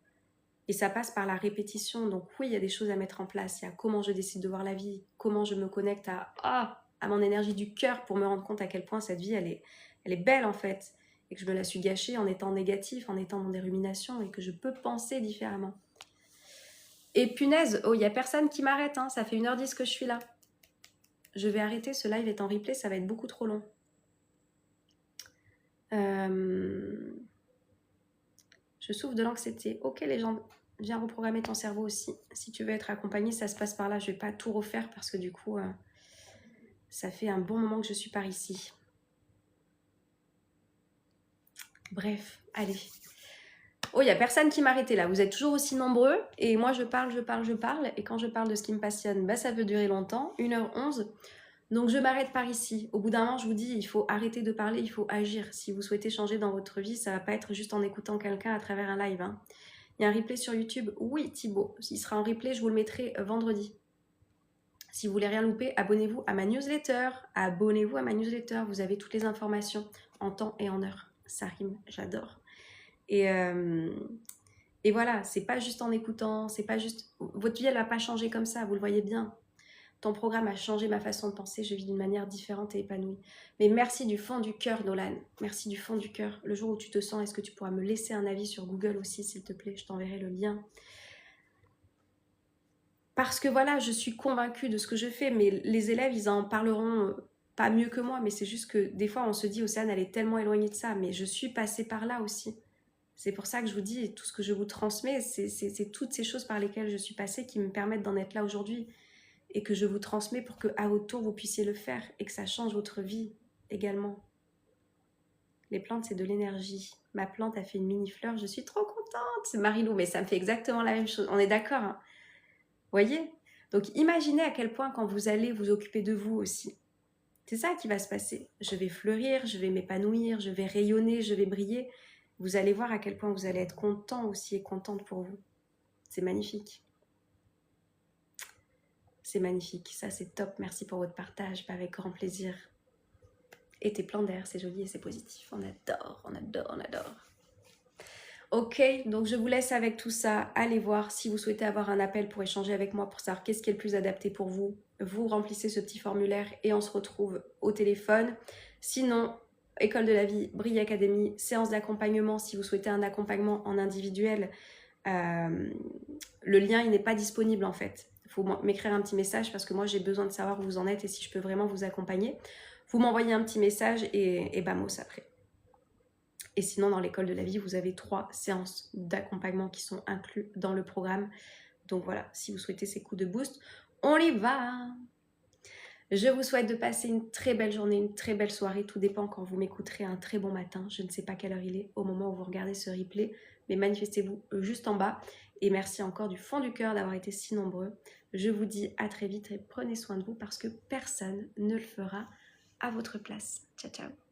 Et ça passe par la répétition. Donc oui, il y a des choses à mettre en place. Il y a comment je décide de voir la vie, comment je me connecte à mon énergie du cœur pour me rendre compte à quel point cette vie, elle est belle en fait. Et que je me la suis gâchée en étant négatif, en étant dans des ruminations et que je peux penser différemment. Et punaise, oh, il n'y a personne qui m'arrête. Hein. Ça fait 1h10 que je suis là. Je vais arrêter, ce live est en replay, ça va être beaucoup trop long. Je souffre de l'anxiété. Ok les gens, viens reprogrammer ton cerveau aussi. Si tu veux être accompagné, ça se passe par là. Je vais pas tout refaire parce que du coup, ça fait un bon moment que je suis par ici. Bref, allez. Oh, il n'y a personne qui m'arrêtait là. Vous êtes toujours aussi nombreux. Et moi, je parle. Et quand je parle de ce qui me passionne, bah, ça peut durer longtemps. 1h11. Donc, je m'arrête par ici. Au bout d'un moment, je vous dis, il faut arrêter de parler, il faut agir. Si vous souhaitez changer dans votre vie, ça ne va pas être juste en écoutant quelqu'un à travers un live. Hein. Il y a un replay sur YouTube. Oui, Thibaut. Il sera en replay, je vous le mettrai vendredi. Si vous voulez rien louper, abonnez-vous à ma newsletter. Abonnez-vous à ma newsletter. Vous avez toutes les informations en temps et en heure. Ça rime, j'adore. Et voilà, c'est pas juste en écoutant, c'est pas juste... Votre vie, elle va pas changer comme ça, vous le voyez bien. Ton programme a changé ma façon de penser, je vis d'une manière différente et épanouie. Mais merci du fond du cœur, Nolan. Merci du fond du cœur. Le jour où tu te sens, est-ce que tu pourras me laisser un avis sur Google aussi, s'il te plaît? Je t'enverrai le lien. Parce que voilà, je suis convaincue de ce que je fais, mais les élèves, ils en parleront pas mieux que moi, mais c'est juste que des fois, on se dit, Océane, elle est tellement éloignée de ça, mais je suis passée par là aussi. C'est pour ça que je vous dis, tout ce que je vous transmets, c'est toutes ces choses par lesquelles je suis passée qui me permettent d'en être là aujourd'hui. Et que je vous transmets pour qu'à votre tour, vous puissiez le faire et que ça change votre vie également. Les plantes, c'est de l'énergie. Ma plante a fait une mini-fleur, je suis trop contente. C'est Marilou, mais ça me fait exactement la même chose. On est d'accord, hein? Voyez? Donc imaginez à quel point quand vous allez vous occuper de vous aussi. C'est ça qui va se passer. Je vais fleurir, je vais m'épanouir, je vais rayonner, je vais briller. Vous allez voir à quel point vous allez être content aussi et contente pour vous. C'est magnifique. C'est magnifique, ça c'est top. Merci pour votre partage, avec grand plaisir. Et tes plans d'air, c'est joli et c'est positif. On adore, on adore, on adore. Ok, donc je vous laisse avec tout ça. Allez voir si vous souhaitez avoir un appel pour échanger avec moi pour savoir qu'est-ce qui est le plus adapté pour vous. Vous remplissez ce petit formulaire et on se retrouve au téléphone. Sinon, École de la vie, Brille Academy, séance d'accompagnement si vous souhaitez un accompagnement en individuel. Le lien, il n'est pas disponible en fait. Il faut m'écrire un petit message parce que moi, j'ai besoin de savoir où vous en êtes et si je peux vraiment vous accompagner. Vous m'envoyez un petit message et bamos après. Et sinon, dans l'école de la vie, vous avez 3 séances d'accompagnement qui sont inclus dans le programme. Donc voilà, si vous souhaitez ces coups de boost, on y va! Je vous souhaite de passer une très belle journée, une très belle soirée. Tout dépend quand vous m'écouterez un très bon matin. Je ne sais pas quelle heure il est au moment où vous regardez ce replay, mais manifestez-vous juste en bas. Et merci encore du fond du cœur d'avoir été si nombreux. Je vous dis à très vite et prenez soin de vous parce que personne ne le fera à votre place. Ciao, ciao!